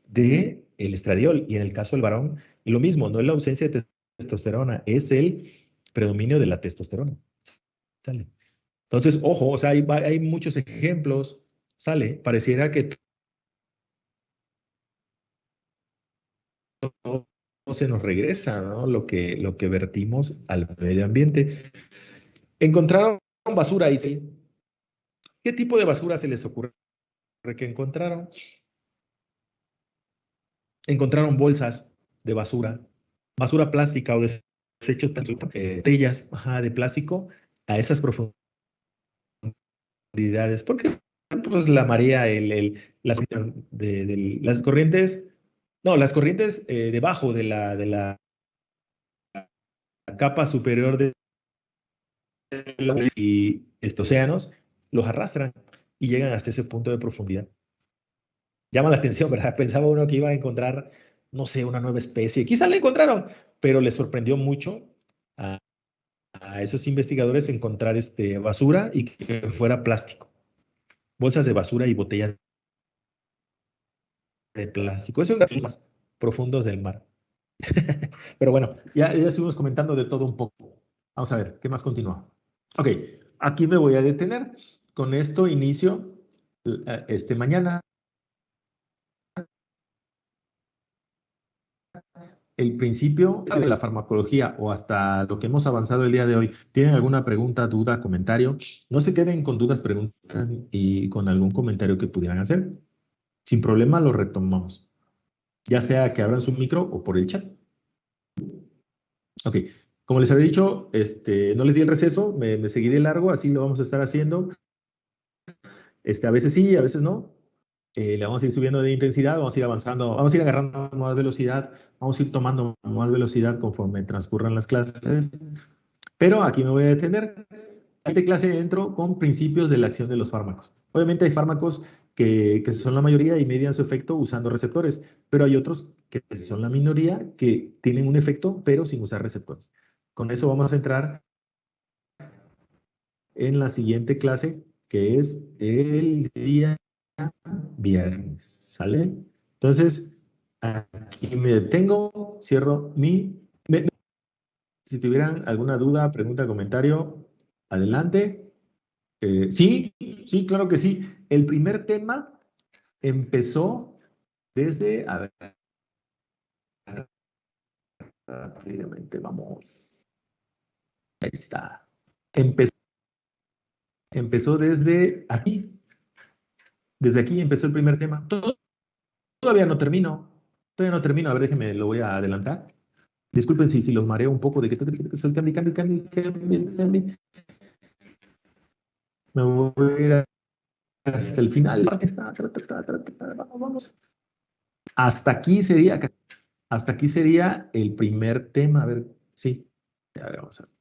del estradiol. Y en el caso del varón, lo mismo, no es la ausencia de testosterona, es el predominio de la testosterona. ¿Sale? Entonces, ojo, o sea, hay muchos ejemplos, ¿sale? Pareciera que todo se nos regresa, ¿no? Lo que vertimos al medio ambiente. Encontraron basura ahí. ¿Qué tipo de basura se les ocurre que encontraron? Encontraron bolsas de basura plástica o desechos, botellas de plástico a esas profundidades. Porque pues, la marea, las corrientes No, las corrientes debajo de la capa superior y estos océanos los arrastran y llegan hasta ese punto de profundidad. Llama la atención, ¿verdad? Pensaba uno que iba a encontrar, no sé, una nueva especie. Quizá la encontraron, pero les sorprendió mucho a esos investigadores encontrar basura y que fuera plástico. Bolsas de basura y botellas de plástico. Esos son los más profundos del mar. Pero bueno, ya estuvimos comentando de todo un poco. Vamos a ver, ¿qué más continúa? Ok, aquí me voy a detener. Con esto inicio mañana el principio de la farmacología o hasta lo que hemos avanzado el día de hoy. ¿Tienen alguna pregunta, duda, comentario? No se queden con dudas, preguntan y con algún comentario que pudieran hacer. Sin problema lo retomamos. Ya sea que abran su micro o por el chat. Ok, como les había dicho, no les di el receso, me seguí de largo, así lo vamos a estar haciendo. A veces sí, a veces no. Le vamos a ir subiendo de intensidad, vamos a ir avanzando, vamos a ir agarrando más velocidad, vamos a ir tomando más velocidad conforme transcurran las clases. Pero aquí me voy a detener. A esta clase entro con principios de la acción de los fármacos. Obviamente hay fármacos que son la mayoría y median su efecto usando receptores, pero hay otros que son la minoría que tienen un efecto pero sin usar receptores. Con eso vamos a entrar en la siguiente clase, que es el día viernes. ¿Sale? Entonces, aquí me detengo, cierro si tuvieran alguna duda, pregunta, comentario, adelante. Sí, sí, claro que sí. El primer tema empezó desde, a ver, rápidamente, vamos. Ahí está. Empezó desde aquí. Desde aquí empezó el primer tema. Todavía no termino. Todavía no termino. A ver, déjenme, lo voy a adelantar. Disculpen si los mareo un poco de que estoy cambio. Me voy a ir hasta el final. Vamos. Hasta aquí sería el primer tema. A ver, sí. A ver, vamos a ver.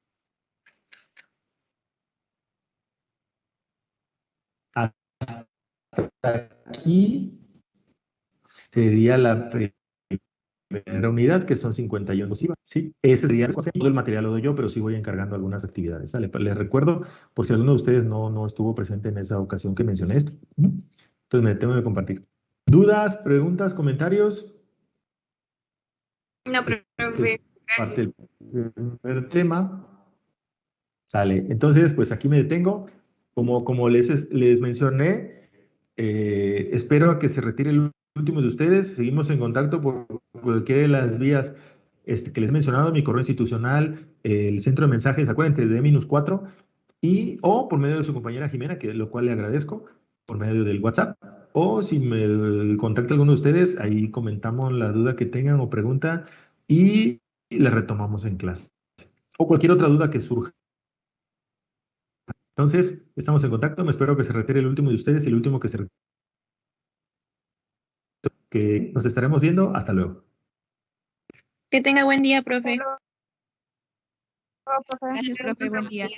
Hasta aquí sería la primera unidad, que son 51. Sí, ese sería todo el material lo doy yo, pero sí voy encargando algunas actividades. ¿Sale? Les recuerdo, por si alguno de ustedes no estuvo presente en esa ocasión que mencioné esto. Entonces me tengo que compartir. ¿Dudas, preguntas, comentarios? No, profe, Parte del primer tema. Sale. Entonces, pues aquí me detengo. Como les mencioné, espero a que se retire el último de ustedes. Seguimos en contacto por cualquiera de las vías que les he mencionado, mi correo institucional, el centro de mensajes, acuérdense, de -4, o por medio de su compañera Jimena, lo cual le agradezco, por medio del WhatsApp. O si me contacta alguno de ustedes, ahí comentamos la duda que tengan o pregunta y la retomamos en clase. O cualquier otra duda que surja. Entonces, estamos en contacto. Me espero que se retire el último de ustedes y el último que nos estaremos viendo. Hasta luego. Que tenga buen día, profe. Gracias, profe. Buen día.